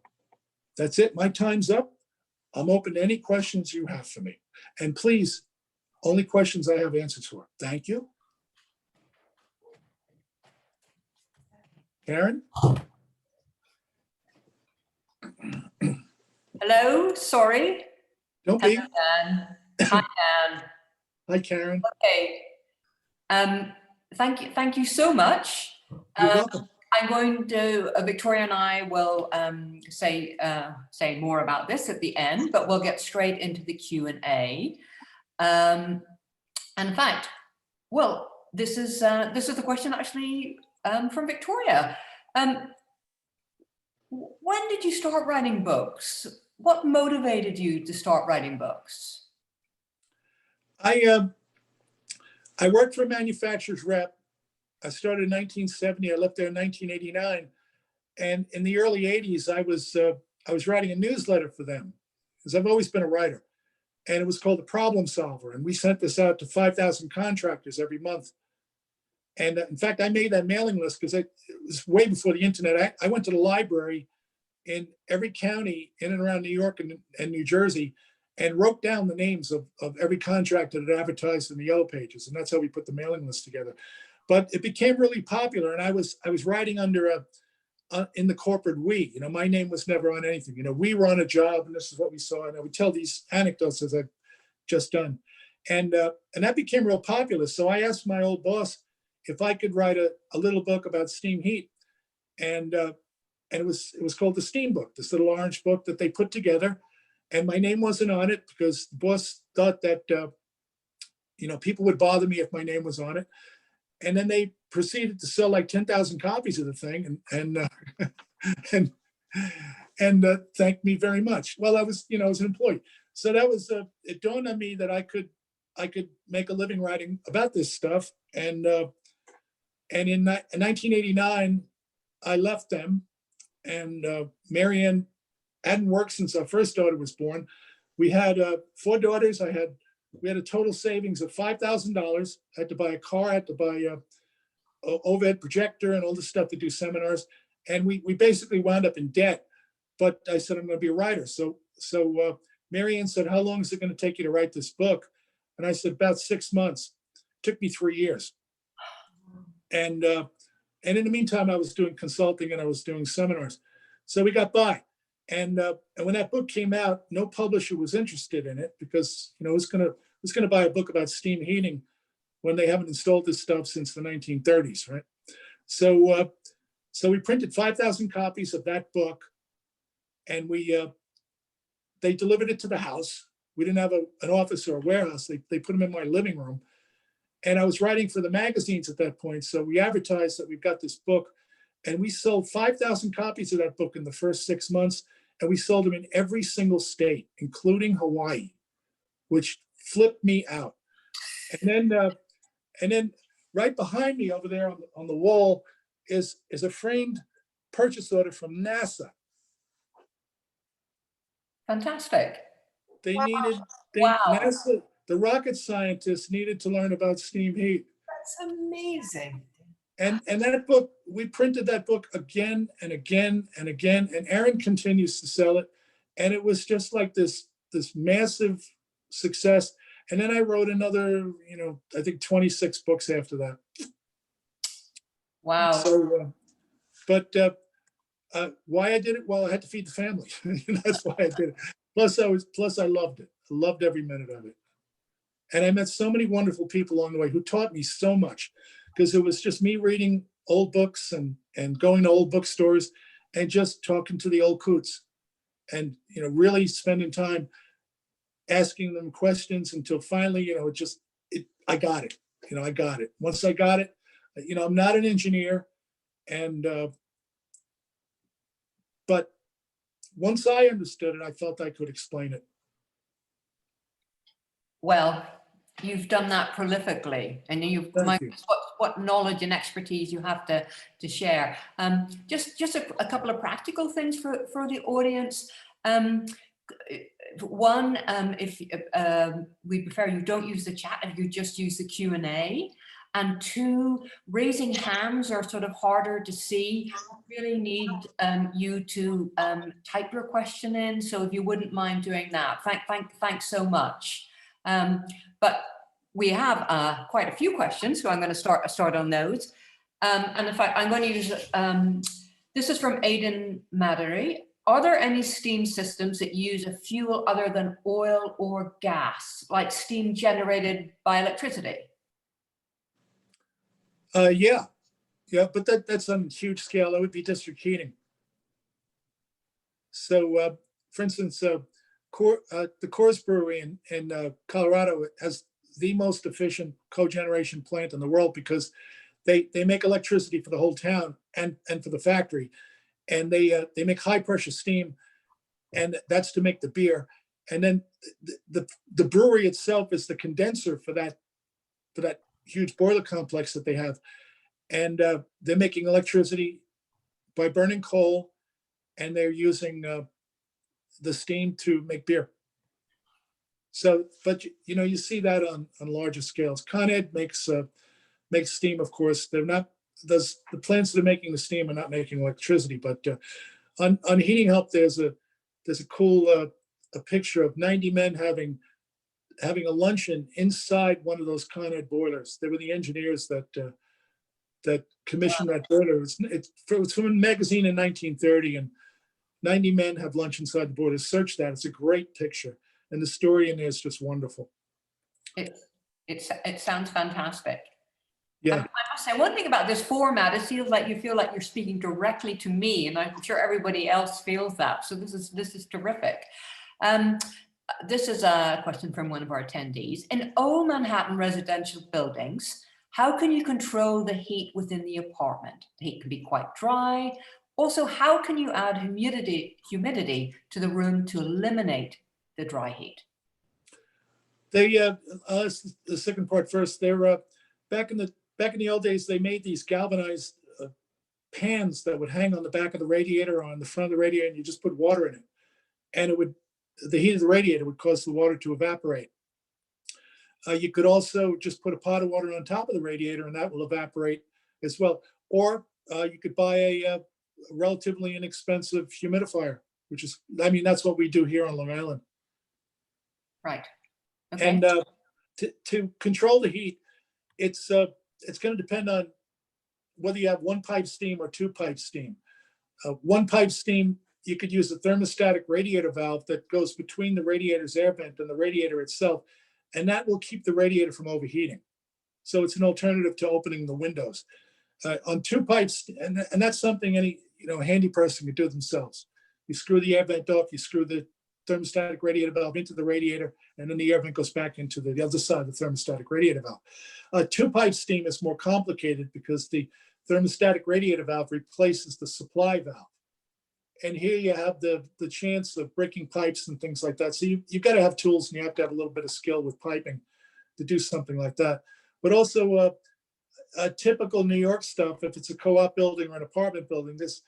that's it. My time's up. I'm open to any questions you have for me. And please, only questions I have answers for. Thank you. Karen? Hello, sorry. Don't be. Hello, Dan. Hi, Dan. Hi, Karen. Okay. Thank you so much. You're welcome. I'm going to, Victoria and I will say more about this at the end, but we'll get straight into the Q&A. And in fact, well, this is the question actually from Victoria. When did you start writing books? What motivated you to start writing books? I worked for a manufacturer's rep. I started in 1970. I left there in 1989. And in the early 80s, I was writing a newsletter for them, because I've always been a writer. And it was called The Problem Solver. And we sent this out to 5,000 contractors every month. And in fact, I made that mailing list because it was way before the internet. I went to the library in every county in and around New York and New Jersey and wrote down the names of every contractor that advertised in the Yellow Pages. And that's how we put the mailing list together. But it became really popular. And I was writing under in the corporate we. My name was never on anything. We were on a job, and this is what we saw. And I would tell these anecdotes as I've just done. And that became real popular. So I asked my old boss if I could write a little book about steam heat. And it was called the Steam Book, this little orange book that they put together. And my name wasn't on it because the boss thought that people would bother me if my name was on it. And then they proceeded to sell like 10,000 copies of the thing and thanked me very much. Well, I was an employee. So that was, it dawned on me that I could make a living writing about this stuff. And in 1989, I left them, and Marianne hadn't worked since our first daughter was born. We had 4 daughters. We had a total savings of $5,000. I had to buy a car, I had to buy a overhead projector and all this stuff to do seminars. And we basically wound up in debt. But I said, I'm going to be a writer. So Marianne said, how long is it going to take you to write this book? And I said, about 6 months. It took me 3 years. And in the meantime, I was doing consulting and I was doing seminars. So we got by. And when that book came out, no publisher was interested in it because, who's going to buy a book about steam heating when they haven't installed this stuff since the 1930s, right? So So we printed 5,000 copies of that book, and they delivered it to the house. We didn't have an office or a warehouse. They put them in my living room. And I was writing for the magazines at that point. So we advertised that we've got this book, and we sold 5,000 copies of that book in the first 6 months. And we sold them in every single state, including Hawaii, which flipped me out. And then right behind me over there on the wall is a framed purchase order from NASA. Fantastic. They Wow. needed, Wow. NASA, the rocket scientists needed to learn about steam heat. That's amazing. And that book, we printed that book again and again and again, and Aaron continues to sell it. And it was just like this massive success. And then I wrote another, I think 26 books after that. Wow. So, but why I did it? Well, I had to feed the family. That's why I did it. Plus I loved it. I loved every minute of it. And I met so many wonderful people along the way who taught me so much, because it was just me reading old books and going to old bookstores and just talking to the old coots and, really spending time asking them questions until finally, I got it. I got it. Once I got it, I'm not an engineer, and but once I understood it, I felt I could explain it. Well, you've done that prolifically, and what knowledge and expertise you have to share. Just a couple of practical things for the audience. One, if we prefer you don't use the chat, if you just use the Q&A. And two, raising hands are sort of harder to see. We really need you to type your question in. So if you wouldn't mind doing that, thanks so much. But we have quite a few questions, so I'm going to start on those. And in fact, I'm going to use, this is from Aidan Madery. Are there any steam systems that use a fuel other than oil or gas, like steam generated by electricity? Yeah, but that's on a huge scale. That would be district heating. So, for instance, the Coors Brewery in Colorado has the most efficient cogeneration plant in the world, because they make electricity for the whole town and for the factory, and they make high pressure steam, and that's to make the beer. And then the brewery itself is the condenser for that huge boiler complex that they have, and they're making electricity by burning coal, and they're using the steam to make beer. So, but you see that on larger scales. Con Ed makes steam, of course. The plants that are making the steam are not making electricity, but on Heating Help, there's a cool a picture of 90 men having a luncheon inside one of those Con Ed boilers. They were the engineers that commissioned that boiler. It's from a magazine in 1930, and 90 men have lunch inside the boiler. Search that. It's a great picture, and the story in there is just wonderful. It sounds fantastic. Yeah. I must say, one thing about this format is you feel like you're speaking directly to me, and I'm sure everybody else feels that. So this is terrific. This is a question from one of our attendees. In old Manhattan residential buildings, how can you control the heat within the apartment? The heat can be quite dry. Also, how can you add humidity to the room to eliminate the dry heat? The second part first. They're back in the old days, they made these galvanized pans that would hang on the back of the radiator or on the front of the radiator, and you just put water in it, and the heat of the radiator would cause the water to evaporate. You could also just put a pot of water on top of the radiator, and that will evaporate as well. Or you could buy a relatively inexpensive humidifier, that's what we do here on Long Island. Right. Okay. And to control the heat, it's going to depend on whether you have one pipe steam or two pipe steam. One pipe steam, you could use a thermostatic radiator valve that goes between the radiator's air vent and the radiator itself, and that will keep the radiator from overheating. So it's an alternative to opening the windows. on two pipes, and that's something any handy person could do themselves. You screw the air vent off, you screw the thermostatic radiator valve into the radiator, and then the air vent goes back into the other side of the thermostatic radiator valve. Two-pipe steam is more complicated because the thermostatic radiator valve replaces the supply valve. And here you have the chance of breaking pipes and things like that. So you've got to have tools, and you have to have a little bit of skill with piping to do something like that. But also typical New York stuff, if it's a co-op building or an apartment building, there's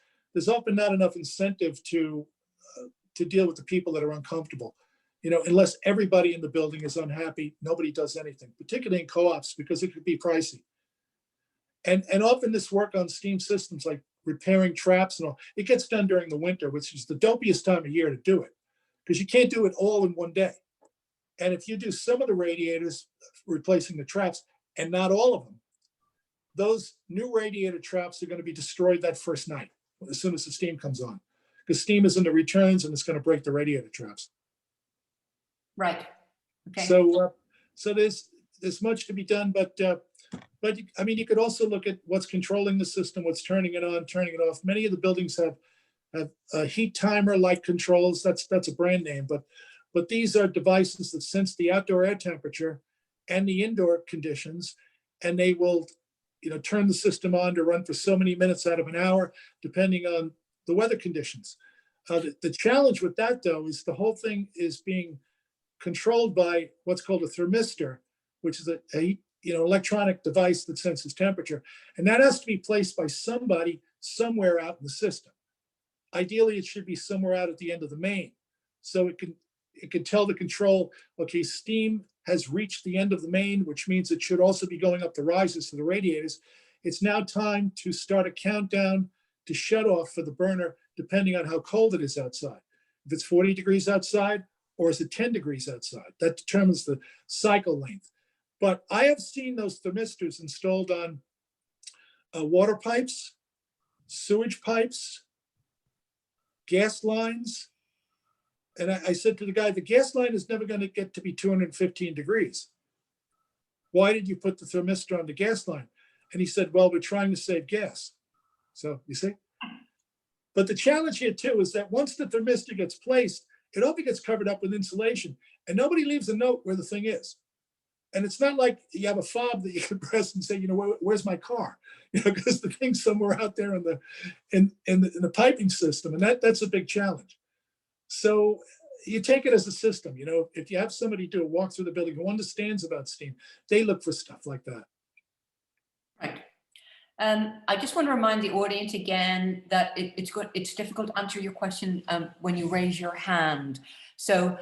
often not enough incentive to deal with the people that are uncomfortable. Unless everybody in the building is unhappy, nobody does anything, particularly in co-ops, because it could be pricey. And often this work on steam systems, like repairing traps and all, it gets done during the winter, which is the dopiest time of year to do it, because you can't do it all in one day. And if you do some of the radiators replacing the traps and not all of them, those new radiator traps are going to be destroyed that first night as soon as the steam comes on, because steam is in the returns and it's going to break the radiator traps. Right. Okay. So there's much to be done, but I mean, you could also look at what's controlling the system, what's turning it on, turning it off. Many of the buildings have heat timer like controls. That's a brand name, but these are devices that sense the outdoor air temperature and the indoor conditions, and they will turn the system on to run for so many minutes out of an hour, depending on the weather conditions. The challenge with that, though, is the whole thing is being controlled by what's called a thermistor, which is a electronic device that senses temperature. And that has to be placed by somebody somewhere out in the system. Ideally, it should be somewhere out at the end of the main. So it can tell the control, okay, steam has reached the end of the main, which means it should also be going up the risers to the radiators. It's now time to start a countdown to shut off for the burner, depending on how cold it is outside. If it's 40 degrees outside, or is it 10 degrees outside? That determines the cycle length. But I have seen those thermistors installed on water pipes, sewage pipes, gas lines. And I said to the guy, the gas line is never going to get to be 215 degrees. Why did you put the thermistor on the gas line? And he said, well, we're trying to save gas. So you see? But the challenge here too is that once the thermistor gets placed, it often gets covered up with insulation, and nobody leaves a note where the thing is. And it's not like you have a fob that you can press and say, where's my car? Because the thing's somewhere out there in the piping system, and that's a big challenge. So you take it as a system. If you have somebody do a walk through the building who understands about steam, they look for stuff like that. Right. I just want to remind the audience again that it's difficult to answer your question when you raise your hand. So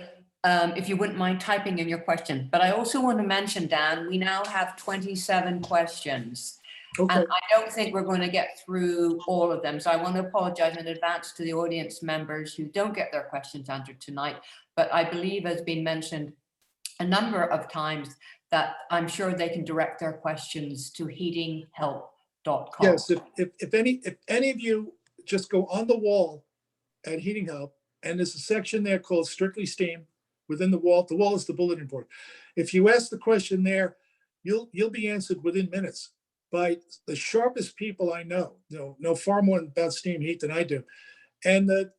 if you wouldn't mind typing in your question. But I also want to mention, Dan, we now have 27 questions. Okay. And I don't think we're going to get through all of them. So I want to apologize in advance to the audience members who don't get their questions answered tonight. But I believe, as been mentioned a number of times, that I'm sure they can direct their questions to heatinghelp.com. Yes, if any of you just go on the wall at Heating Help, and there's a section there called Strictly Steam. Within the wall is the bulletin board. If you ask the question there, you'll be answered within minutes by the sharpest people I know far more about steam heat than I do. And the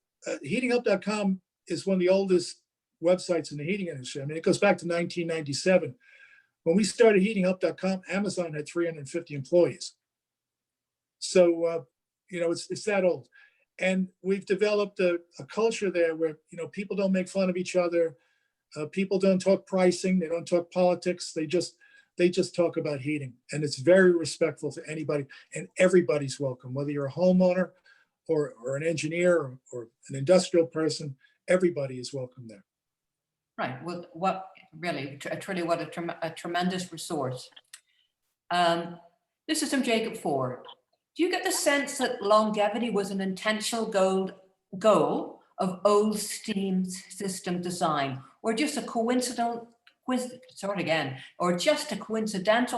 heatinghelp.com is one of the oldest websites in the heating industry. I mean, it goes back to 1997. When we started heatinghelp.com, Amazon had 350 employees. So, it's that old. And we've developed a culture there where, people don't make fun of each other. People don't talk pricing. They don't talk politics. They just talk about heating. And it's very respectful to anybody, and everybody's welcome, whether you're a homeowner or an engineer or an industrial person, everybody is welcome there. Right. Well, what a tremendous resource. This is from Jacob Ford. Do you get the sense that longevity was an intentional goal of old steam system design, or just a coincidental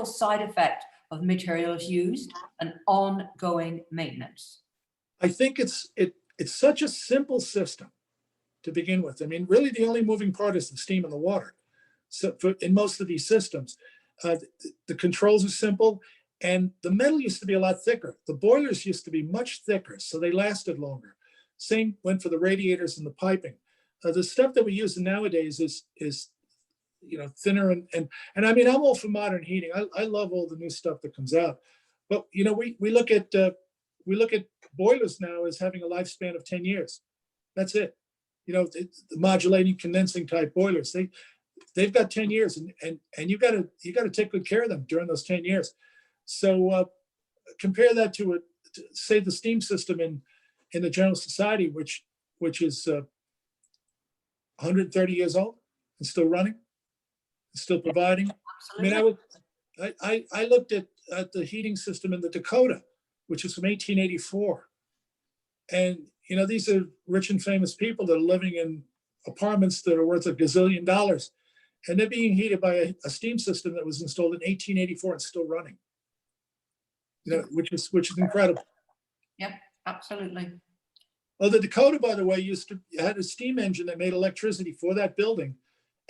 side effect of materials used and ongoing maintenance? I think it's such a simple system to begin with. I mean, really the only moving part is the steam and the water. So in most of these systems, the controls are simple, And the metal used to be a lot thicker. The boilers used to be much thicker, so they lasted longer. Same went for the radiators and the piping. The stuff that we use nowadays is thinner and I mean, I'm all for modern heating. I love all the new stuff that comes out, but we look at boilers now as having a lifespan of 10 years. That's it. The modulating condensing type boilers, they've got 10 years, and you got to take good care of them during those 10 years. So compare that to say the steam system in the General Society, which is 130 years old and still running, and still providing. Absolutely. I looked at the heating system in the Dakota, which is from 1884, and these are rich and famous people that are living in apartments that are worth $1 gazillion, and they're being heated by a steam system that was installed in 1884 and still running. Which is incredible. Yep, absolutely. Oh, the Dakota, by the way, had a steam engine that made electricity for that building,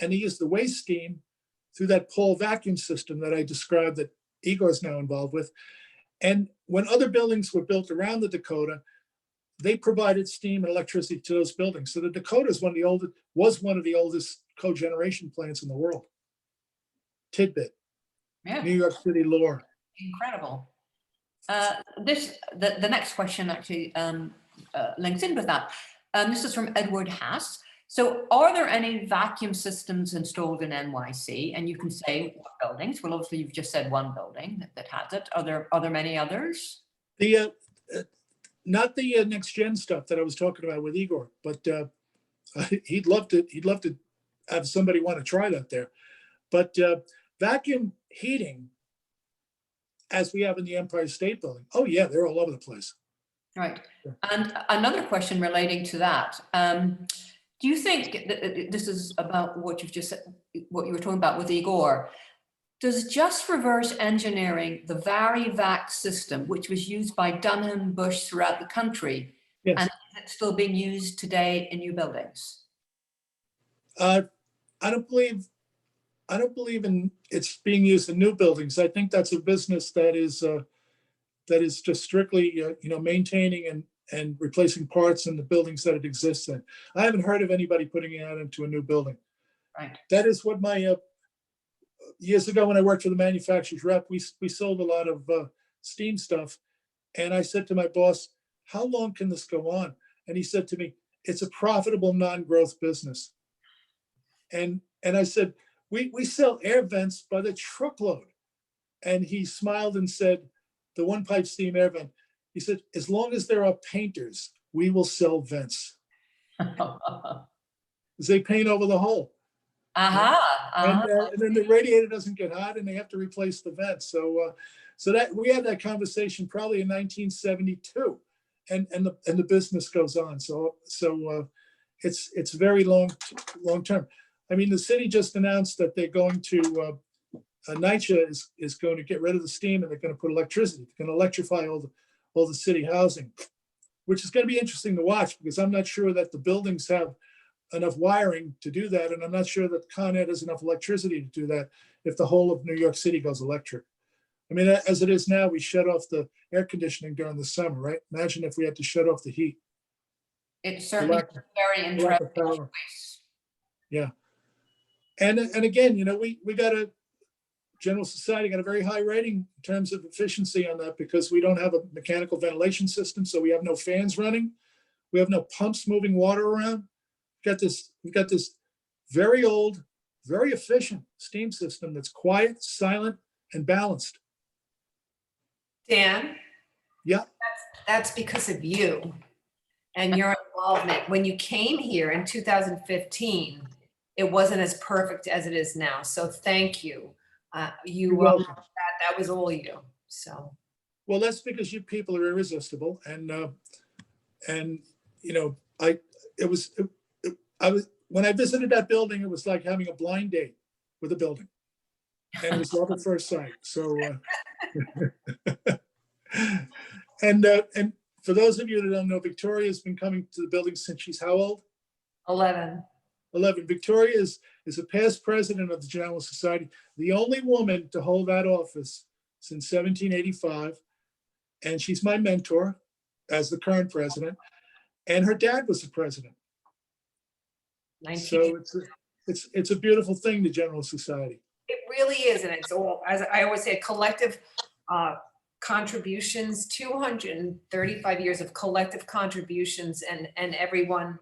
and they used the waste steam through that pole vacuum system that I described that Igor's now involved with. And when other buildings were built around the Dakota, they provided steam and electricity to those buildings. So the Dakota is one of the oldest cogeneration plants in the world. Tidbit. Yeah. New York City lore. Incredible. The next question actually links in with that. This is from Edward Haas. So are there any vacuum systems installed in NYC? And you can say what buildings. Well, obviously you've just said one building that has it. Are there many others? Not the next gen stuff that I was talking about with Igor, but he'd love to have somebody want to try that there. But vacuum heating, as we have in the Empire State Building, oh yeah, they're all over the place. Right. And another question relating to that. Do you think that this is about what you've just said, what you were talking about with Igor? Does just reverse engineering the VariVac system, which was used by Dunham Bush throughout the country, yes, and is it still being used today in new buildings? I don't believe in it's being used in new buildings. I think that's a business that is just strictly maintaining and replacing parts in the buildings that it exists in. I haven't heard of anybody putting it out into a new building. Right. That is what my years ago when I worked for the manufacturer's rep, we sold a lot of steam stuff, and I said to my boss, "How long can this go on?" And he said to me, "It's a profitable non-growth business." And I said, "We sell air vents by the truckload." And he smiled and said, "The one pipe steam air vent." He said, "As long as there are painters, we will sell vents." Because they paint over the hole. And then the radiator doesn't get hot, and they have to replace the vent. So that we had that conversation probably in 1972, and the business goes on. So it's very long term. I mean, the city just announced that they're going to NYCHA is going to get rid of the steam, and they're going to put electricity. They're going to electrify all the city housing, which is going to be interesting to watch, because I'm not sure that the buildings have enough wiring to do that, and I'm not sure that Con Ed has enough electricity to do that if the whole of New York City goes electric. I mean, as it is now, we shut off the air conditioning during the summer, right? Imagine if we had to shut off the heat. It's certainly very interesting choice. Yeah. And again, we got a General Society got a very high rating in terms of efficiency on that, because we don't have a mechanical ventilation system, so we have no fans running. We have no pumps moving water around. We've got this very old, very efficient steam system that's quiet, silent, and balanced. Dan? Yeah. That's because of you and your involvement. When you came here in 2015, it wasn't as perfect as it is now. So thank you. You're welcome. That was all you. So. Well, that's because you people are irresistible, and when I visited that building, it was like having a blind date with a building, and it was love at first sight. So, and for those of you that don't know, Victoria's been coming to the building since she's how old? 11. 11. Victoria is a past president of the General Society, the only woman to hold that office since 1785. And she's my mentor as the current president. And her dad was the president. 19 So it's a beautiful thing, the General Society. It really is, and it's all, as I always say, collective contributions, 235 years of collective contributions, and everyone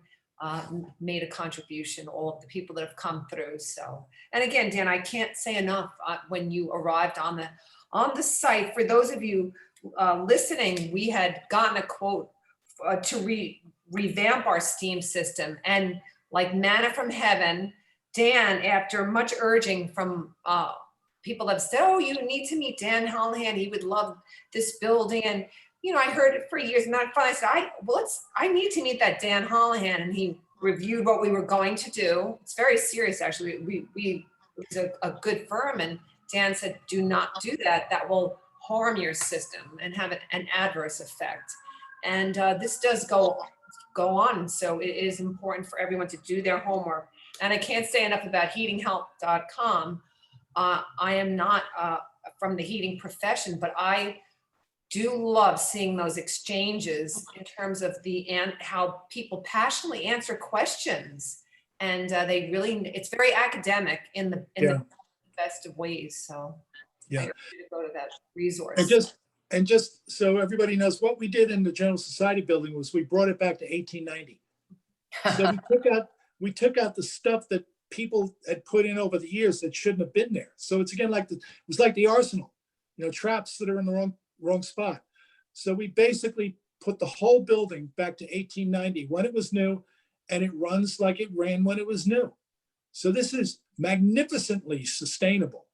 made a contribution, all of the people that have come through. So, and again, Dan, I can't say enough when you arrived on the site. For those of you listening, we had gotten a quote to revamp our steam system, and like manna from heaven, Dan, after much urging from people that have said, oh, you need to meet Dan Holohan, he would love this building. And, you know, I heard it for years, and I finally said, I need to meet that Dan Holohan. And he reviewed what we were going to do. It's very serious, actually. It was a good firm, and Dan said, do not do that. That will harm your system and have an adverse effect. And this does go on. So it is important for everyone to do their homework. And I can't say enough about heatinghelp.com. I am not from the heating profession, but I do love seeing those exchanges in terms of how people passionately answer questions. And they really, it's very academic in the best of ways. So yeah, I urge you to go to that resource. And just so everybody knows, what we did in the General Society building was we brought it back to 1890. So we took out the stuff that people had put in over the years that shouldn't have been there. So it's again it was like the arsenal, you know, traps that are in the wrong spot. So we basically put the whole building back to 1890 when it was new, and it runs like it ran when it was new. So this is magnificently sustainable.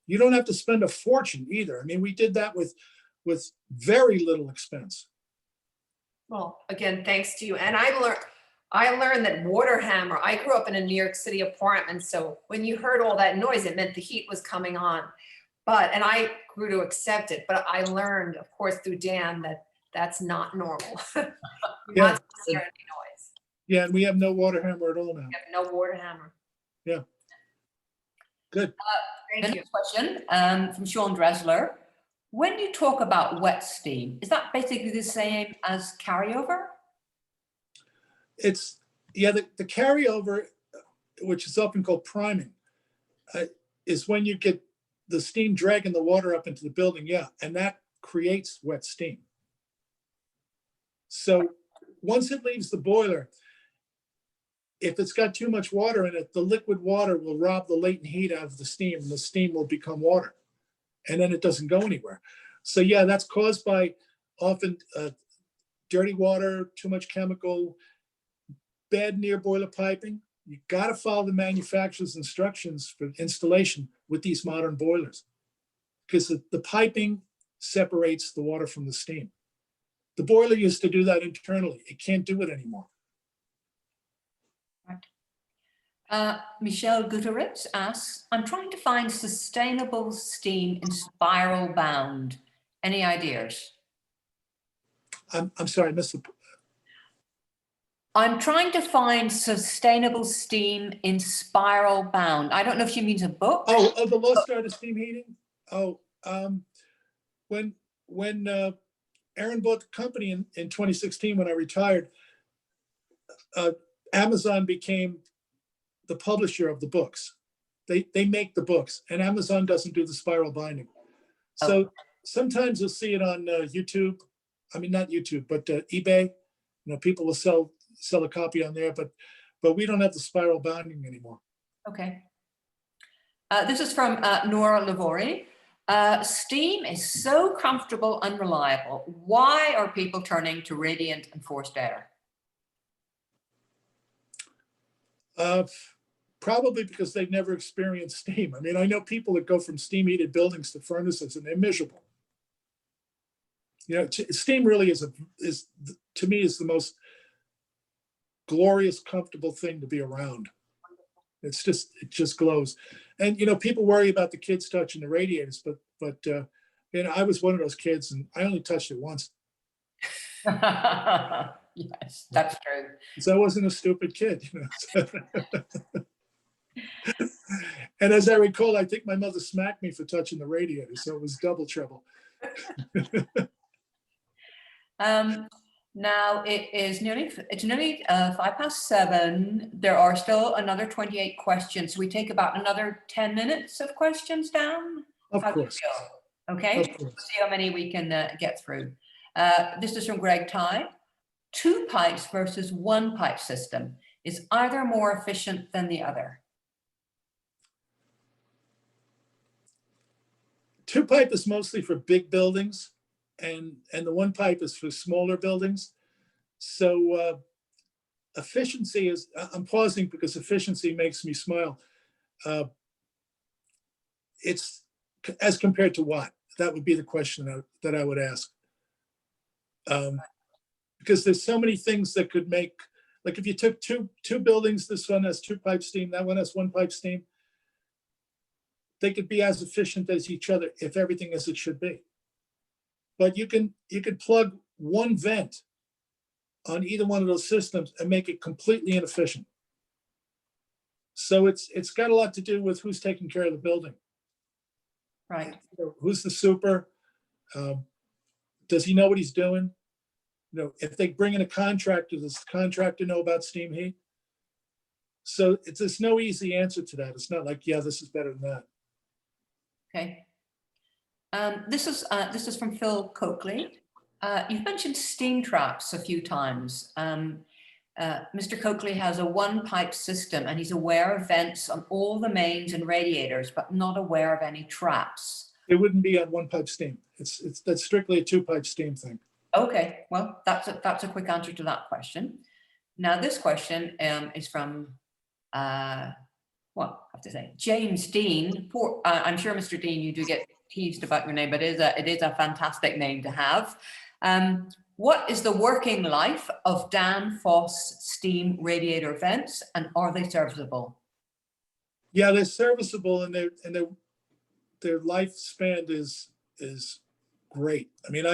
You don't have to spend a fortune either. I mean, we did that with very little expense. Well, again, thanks to you. And I learned that water hammer, I grew up in a New York City apartment. So when you heard all that noise, it meant the heat was coming on. And I grew to accept it. But I learned, of course, through Dan, that that's not normal. Yeah. Not to hear any noise. Yeah, and we have no water hammer at all now. We have no water hammer. Yeah. Good. Thank you. Next question from Sean Dresler. When you talk about wet steam, is that basically the same as carryover? It's, yeah, the carryover, which is often called priming, is when you get the steam dragging the water up into the building. Yeah, and that creates wet steam. So once it leaves the boiler, if it's got too much water in it, the liquid water will rob the latent heat out of the steam, and the steam will become water, and then it doesn't go anywhere. So yeah, that's caused by often dirty water, too much chemical, bad near boiler piping. You got to follow the manufacturer's instructions for installation with these modern boilers, because the piping separates the water from the steam. The boiler used to do that internally. It can't do it anymore. Michelle Guterres asks, I'm trying to find sustainable steam in spiral bound. Any ideas? I'm sorry, I missed the. I'm trying to find sustainable steam in spiral bound. I don't know if she means a book. Oh, the Lost Art of Steam Heating. Oh, when Aaron bought the company in 2016, when I retired, Amazon became the publisher of the books. They make the books, and Amazon doesn't do the spiral binding. So sometimes you'll see it on YouTube. I mean, not YouTube, but eBay. You know, people will sell a copy on there, but we don't have the spiral binding anymore. Okay. This is from Nora Lavori. Steam is so comfortable and reliable. Why are people turning to radiant and forced air? Probably because they've never experienced steam. I mean, I know people that go from steam heated buildings to furnaces, and they're miserable. You know, steam really is to me is the most glorious, comfortable thing to be around. It just glows. And you know, people worry about the kids touching the radiators, but you know, I was one of those kids, and I only touched it once. Yes, that's true. So I wasn't a stupid kid, you know. And as I recall, I think my mother smacked me for touching the radiator, so it was double trouble. Now it's nearly 7:05. There are still another 28 questions. We take about another 10 minutes of questions down. Of How do you course. feel? Okay, Of course. see how many we can get through. This is from Greg Ty. 2 pipes versus 1 pipe system. Is either more efficient than the other? 2 pipe is mostly for big buildings, and the 1 pipe is for smaller buildings. So efficiency is, I'm pausing because efficiency makes me smile. It's as compared to what? That would be the question that I would ask. Because there's so many things that could make, like if you took two buildings, this one has 2 pipe steam, that one has 1 pipe steam, they could be as efficient as each other if everything as it should be. But you could plug 1 vent on either one of those systems and make it completely inefficient. So it's got a lot to do with who's taking care of the building. Right. Who's the super? Does he know what he's doing? If they bring in a contractor, does the contractor know about steam heat? So there's no easy answer to that. It's not like, yeah, this is better than that. Okay. This is from Phil Coakley. You've mentioned steam traps a few times. Mr. Coakley has a 1 pipe system and he's aware of vents on all the mains and radiators, but not aware of any traps. It wouldn't be on 1 pipe steam. That's strictly a 2 pipe steam thing. Okay, well, that's a quick answer to that question. Now, this question is from, well, I have to say, James Dean. I'm sure, Mr. Dean, you do get teased about your name, but it is a fantastic name to have. What is the working life of Danfoss steam radiator vents, and are they serviceable? Yeah, they're serviceable, and their lifespan is great. I mean,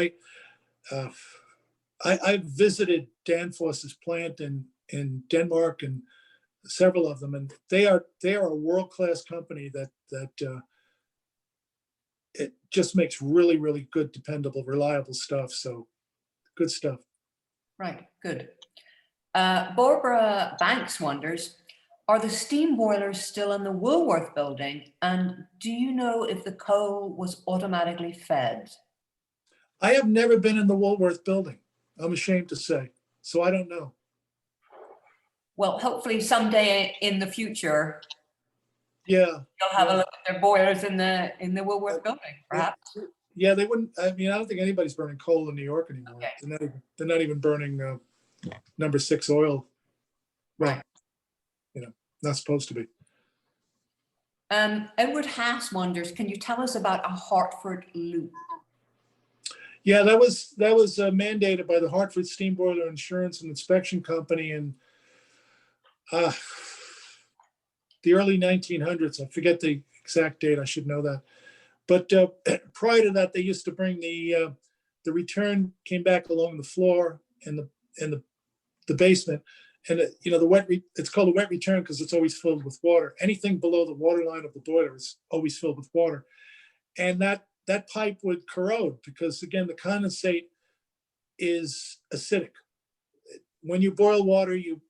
I visited Danfoss's plant in Denmark and several of them, and they are a world-class company that it just makes really, really good, dependable, reliable stuff. So good stuff. Right, good. Barbara Banks wonders, are the steam boilers still in the Woolworth building? And do you know if the coal was automatically fed? I have never been in the Woolworth building, I'm ashamed to say, so I don't know. Well, hopefully someday in the future, Yeah. you'll have a look at their boilers in the Woolworth building, perhaps. Yeah, they wouldn't. I mean, I don't think anybody's burning coal in New York anymore. Okay. They're not even burning number 6 oil. Well, Right. Not supposed to be. Edward Haas wonders, can you tell us about a Hartford loop? Yeah, that was mandated by the Hartford Steam Boiler Insurance and Inspection Company in the early 1900s. I forget the exact date. I should know that. But prior to that, they used to bring the return came back along the floor in the basement, and it's called a wet return because it's always filled with water. Anything below the water line of the boiler is always filled with water, and that pipe would corrode because, again, the condensate is acidic. When you boil water, you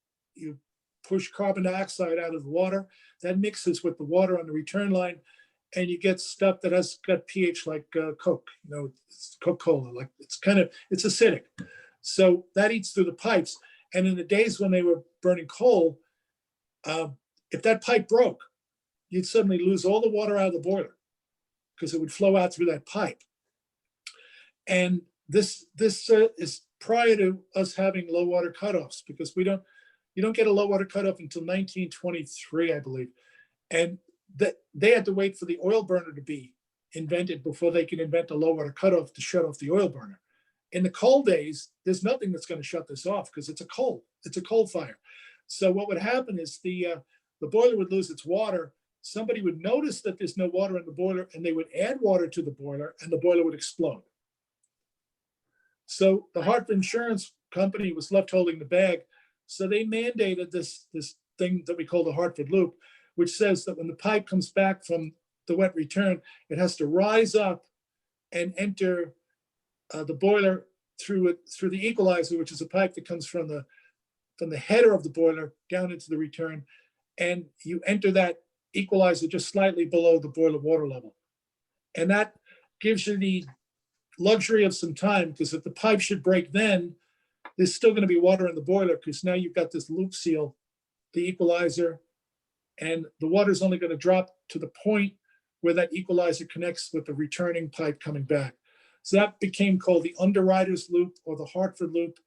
push carbon dioxide out of the water. That mixes with the water on the return line, and you get stuff that has got pH like Coke. It's Coca-Cola. Like it's acidic. So that eats through the pipes. And in the days when they were burning coal, if that pipe broke, you'd suddenly lose all the water out of the boiler because it would flow out through that pipe. And this is prior to us having low water cutoffs, because you don't get a low water cutoff until 1923, I believe. And that they had to wait for the oil burner to be invented before they could invent a low water cutoff to shut off the oil burner. In the coal days, there's nothing that's going to shut this off because it's a coal fire. So what would happen is the boiler would lose its water. Somebody would notice that there's no water in the boiler, and they would add water to the boiler, and the boiler would explode. So the Hartford Insurance Company was left holding the bag. So they mandated this thing that we call the Hartford Loop, which says that when the pipe comes back from the wet return, it has to rise up and enter the boiler through the equalizer, which is a pipe that comes from the header of the boiler down into the return, and you enter that equalizer just slightly below the boiler water level. And that gives you the luxury of some time, because if the pipe should break, then there's still going to be water in the boiler, because now you've got this loop seal, the equalizer, and the water is only going to drop to the point where that equalizer connects with the returning pipe coming back. So that became called the underwriter's loop or the Hartford loop.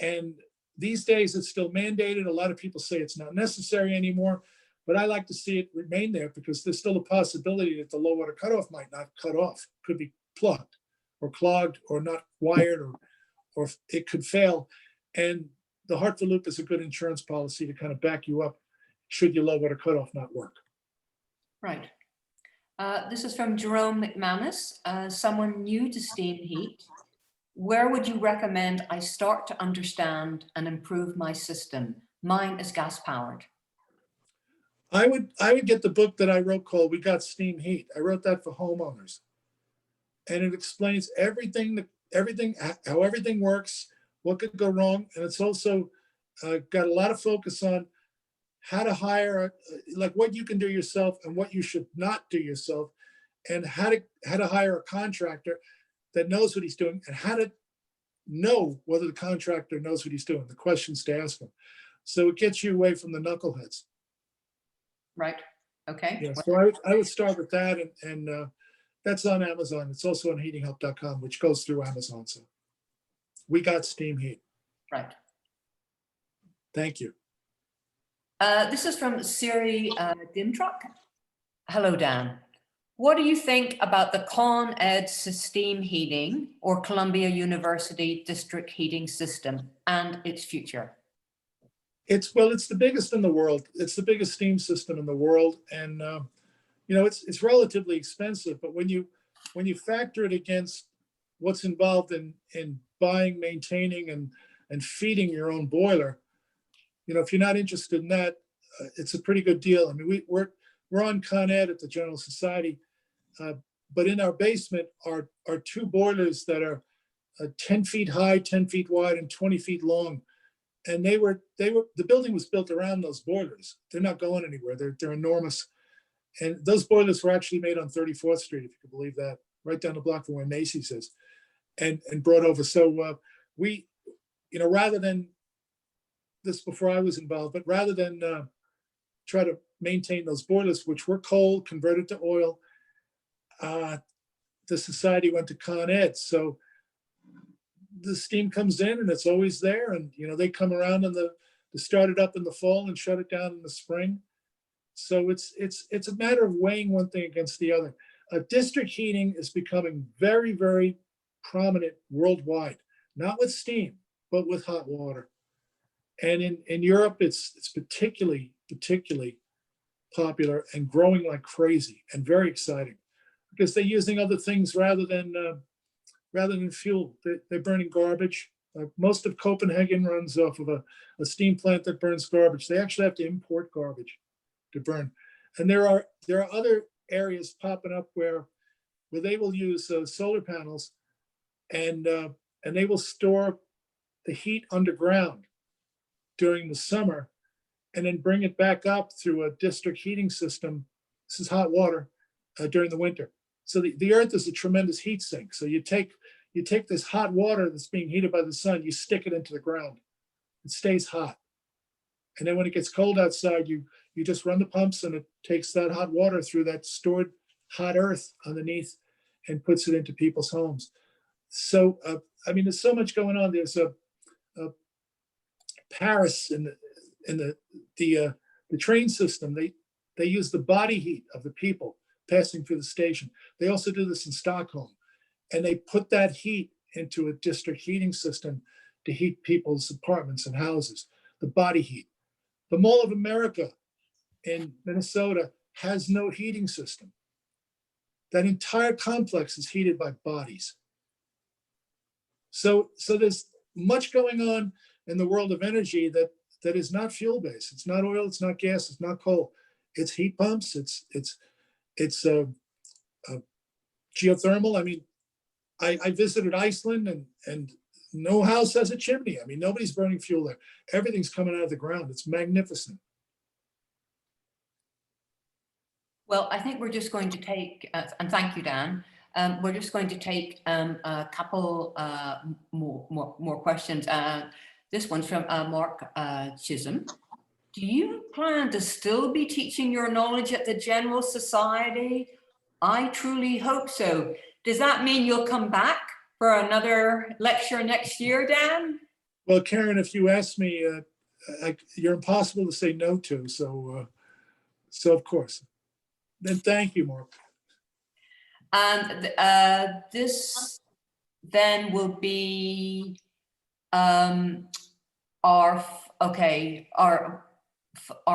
And these days it's still mandated. A lot of people say it's not necessary anymore, but I like to see it remain there, because there's still a possibility that the low water cutoff might not cut off, could be plugged or clogged or not wired, or it could fail. And the Hartford loop is a good insurance policy to kind of back you up should your low water cutoff not work. Right. This is from Jerome McManus, someone new to steam heat. Where would you recommend I start to understand and improve my system? Mine is gas powered. I would get the book that I wrote called We Got Steam Heat. I wrote that for homeowners. And it explains everything, how everything works, what could go wrong. And it's also got a lot of focus on how to hire, like what you can do yourself and what you should not do yourself, and how to hire a contractor that knows what he's doing, and how to know whether the contractor knows what he's doing, the questions to ask him. So it gets you away from the knuckleheads. Right. Okay. Yeah, so I would start with that, and that's on Amazon. It's also on heatinghelp.com, which goes through Amazon. So We Got Steam Heat. Right. Thank you. This is from Siri Dimtruck. Hello, Dan. What do you think about the Con Ed Steam Heating or Columbia University District Heating System and its future? It's the biggest in the world. It's the biggest steam system in the world, and it's relatively expensive. But when you factor it against what's involved in buying, maintaining, and feeding your own boiler, if you're not interested in that, it's a pretty good deal. I mean, we're on Con Ed at the General Society, but in our basement are two boilers that are 10 feet high, 10 feet wide, and 20 feet long. And the building was built around those boilers. They're not going anywhere. They're enormous. And those boilers were actually made on 34th Street, if you can believe that, right down the block from where Macy's is, and brought over. So we, rather than this before I was involved, but rather than try to maintain those boilers, which were coal, converted to oil, the society went to Con Ed. So the steam comes in and it's always there. And, they come around and they start it up in the fall and shut it down in the spring. So it's a matter of weighing one thing against the other. District heating is becoming very, very prominent worldwide, not with steam, but with hot water. And in Europe, it's particularly popular and growing like crazy and very exciting, because they're using other things rather than fuel. They're burning garbage. Most of Copenhagen runs off of a steam plant that burns garbage. They actually have to import garbage to burn. And there are other areas popping up where they will use solar panels, and they will store the heat underground during the summer, and then bring it back up through a district heating system. This is hot water during the winter. So the earth is a tremendous heat sink. So you take this hot water that's being heated by the sun, you stick it into the ground. It stays hot. And then when it gets cold outside, you just run the pumps, and it takes that hot water through that stored hot earth underneath and puts it into people's homes. So, there's so much going on. There's a Paris in the train system. They use the body heat of the people passing through the station. They also do this in Stockholm, and they put that heat into a district heating system to heat people's apartments and houses. The body heat. The Mall of America in Minnesota has no heating system. That entire complex is heated by bodies. So there's much going on in the world of energy that is not fuel-based. It's not oil, it's not gas, it's not coal. it's heat pumps, it's geothermal. I mean, I visited Iceland and no house has a chimney. I mean, nobody's burning fuel there. Everything's coming out of the ground. It's magnificent. Well, I think we're just going to take, and thank you, Dan. We're just going to take a couple more questions. This one's from Mark Chisholm. Do you plan to still be teaching your knowledge at the General Society? I truly hope so. Does that mean you'll come back for another lecture next year, Dan? Well, Karen, if you ask me, you're impossible to say no to. So of course. Then thank you, Mark. And this then will be our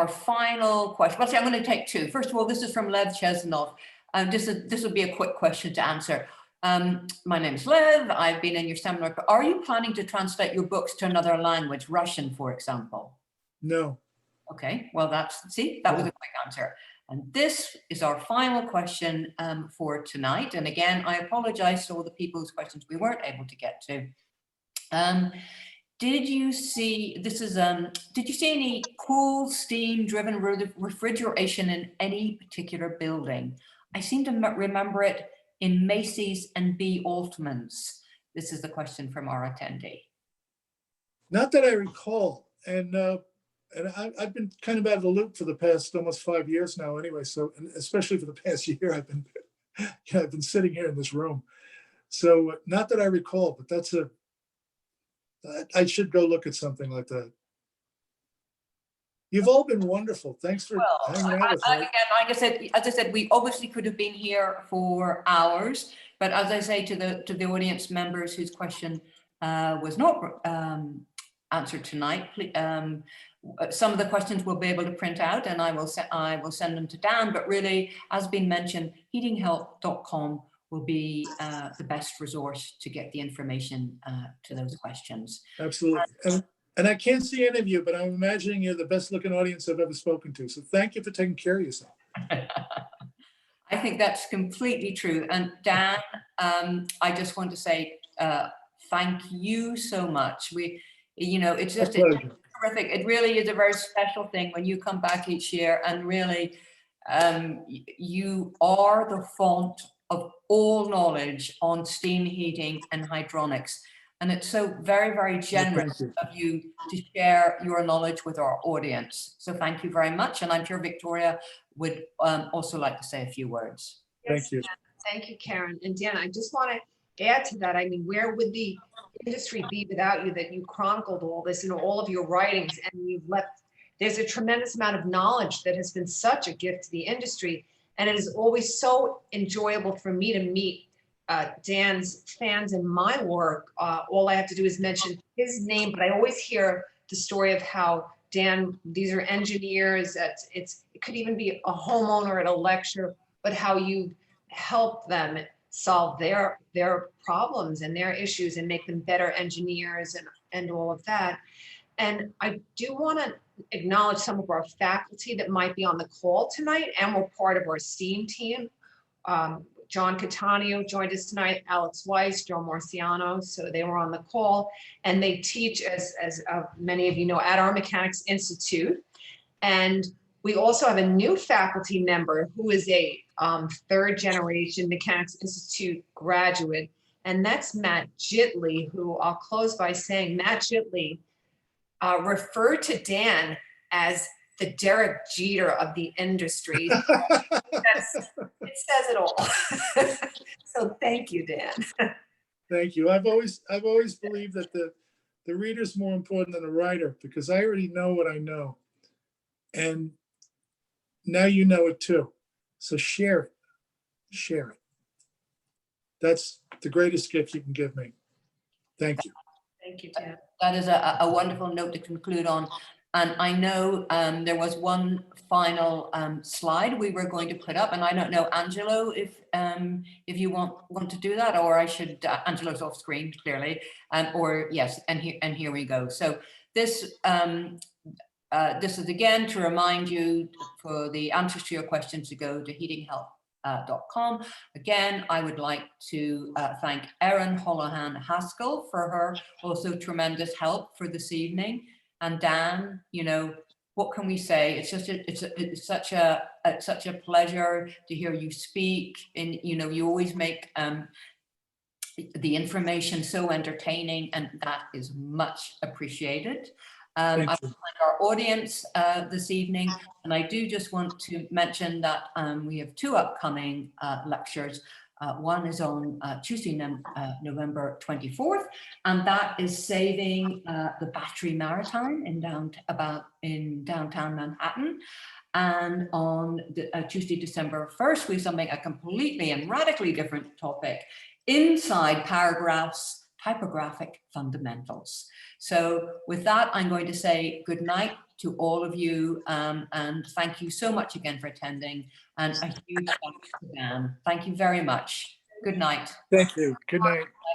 final question. Well, I'm going to take two. First of all, this is from Lev Chesnov. This will be a quick question to answer. My name is Lev. I've been in your seminar. Are you planning to translate your books to another language, Russian, for example? No. Okay, well, that was a quick answer. And this is our final question for tonight. And again, I apologize to all the people whose questions we weren't able to get to. Did you see any cool steam-driven refrigeration in any particular building? I seem to remember it in Macy's and B. Altman's. This is the question from our attendee. Not that I recall. And I've been kind of out of the loop for the past almost 5 years now anyway. So, and especially for the past year, I've been sitting here in this room. So not that I recall, but I should go look at something like that. You've all been wonderful. Thanks for hanging out with me. Again, as I said, we obviously could have been here for hours, but as I say to the audience members whose question was not answered tonight, some of the questions we'll be able to print out, and I will send them to Dan. But really, as been mentioned, heatinghelp.com will be the best resource to get the information to those questions. Absolutely. And I can't see any of you, but I'm imagining you're the best looking audience I've ever spoken to. So thank you for taking care of yourself. I think that's completely true. And Dan, I just want to say thank you so much. It's just terrific. It really is a very special thing when you come back each year, and really you are the font of all knowledge on steam heating and hydronics. And it's so very, very generous of you to share your knowledge with our audience. So thank you very much. And I'm sure Victoria would also like to say a few words. Yes, thank you. Thank you, Karen. And Dan, I just want to add to that. I mean, where would the industry be without you, that you chronicled all this in all of your writings, and you've left, there's a tremendous amount of knowledge that has been such a gift to the industry. And it is always so enjoyable for me to meet Dan's fans in my work. All I have to do is mention his name, but I always hear the story of how Dan, these are engineers, it could even be a homeowner at a lecture, but how you help them solve their problems and their issues and make them better engineers and all of that. And I do want to acknowledge some of our faculty that might be on the call tonight and were part of our STEAM team. John Cattaneo joined us tonight, Alex Weiss, Joe Marciano, so they were on the call, and they teach, as many of you know, at our Mechanics Institute. And we also have a new faculty member who is a third generation Mechanics Institute graduate, and that's Matt Jitley, who I'll close by saying Matt Jitley referred to Dan as the Derek Jeter of the industry. It says it all. So thank you, Dan. Thank you. I've always believed that the reader's more important than the writer, because I already know what I know. And now you know it too. So share it. Share it. That's the greatest gift you can give me. Thank you. Thank you, Dan. That is a wonderful note to conclude on. And I know there was one final slide we were going to put up, and I don't know, Angelo, if you want to do that, or I should. Angelo's off screen clearly, or yes, and here we go. So this this is again to remind you for the answers to your questions to go to heatinghelp.com. Again, I would like to thank Erin Holohan Haskell for her also tremendous help for this evening. And Dan, you know, what can we say? It's just it's such a pleasure to hear you speak, and you know, you always make the information so entertaining, and that is much appreciated. I want to thank our audience this evening, and I do just want to mention that we have 2 upcoming lectures. One is on Tuesday, November 24th, and that is saving the Battery Maritime in downtown Manhattan. And on Tuesday, December 1st, we have something a completely and radically different topic, inside paragraphs, typographic fundamentals. So with that, I'm going to say good night to all of you, and thank you so much again for attending, and a huge thanks to Dan. Thank you very much. Good night. Thank you. Good night.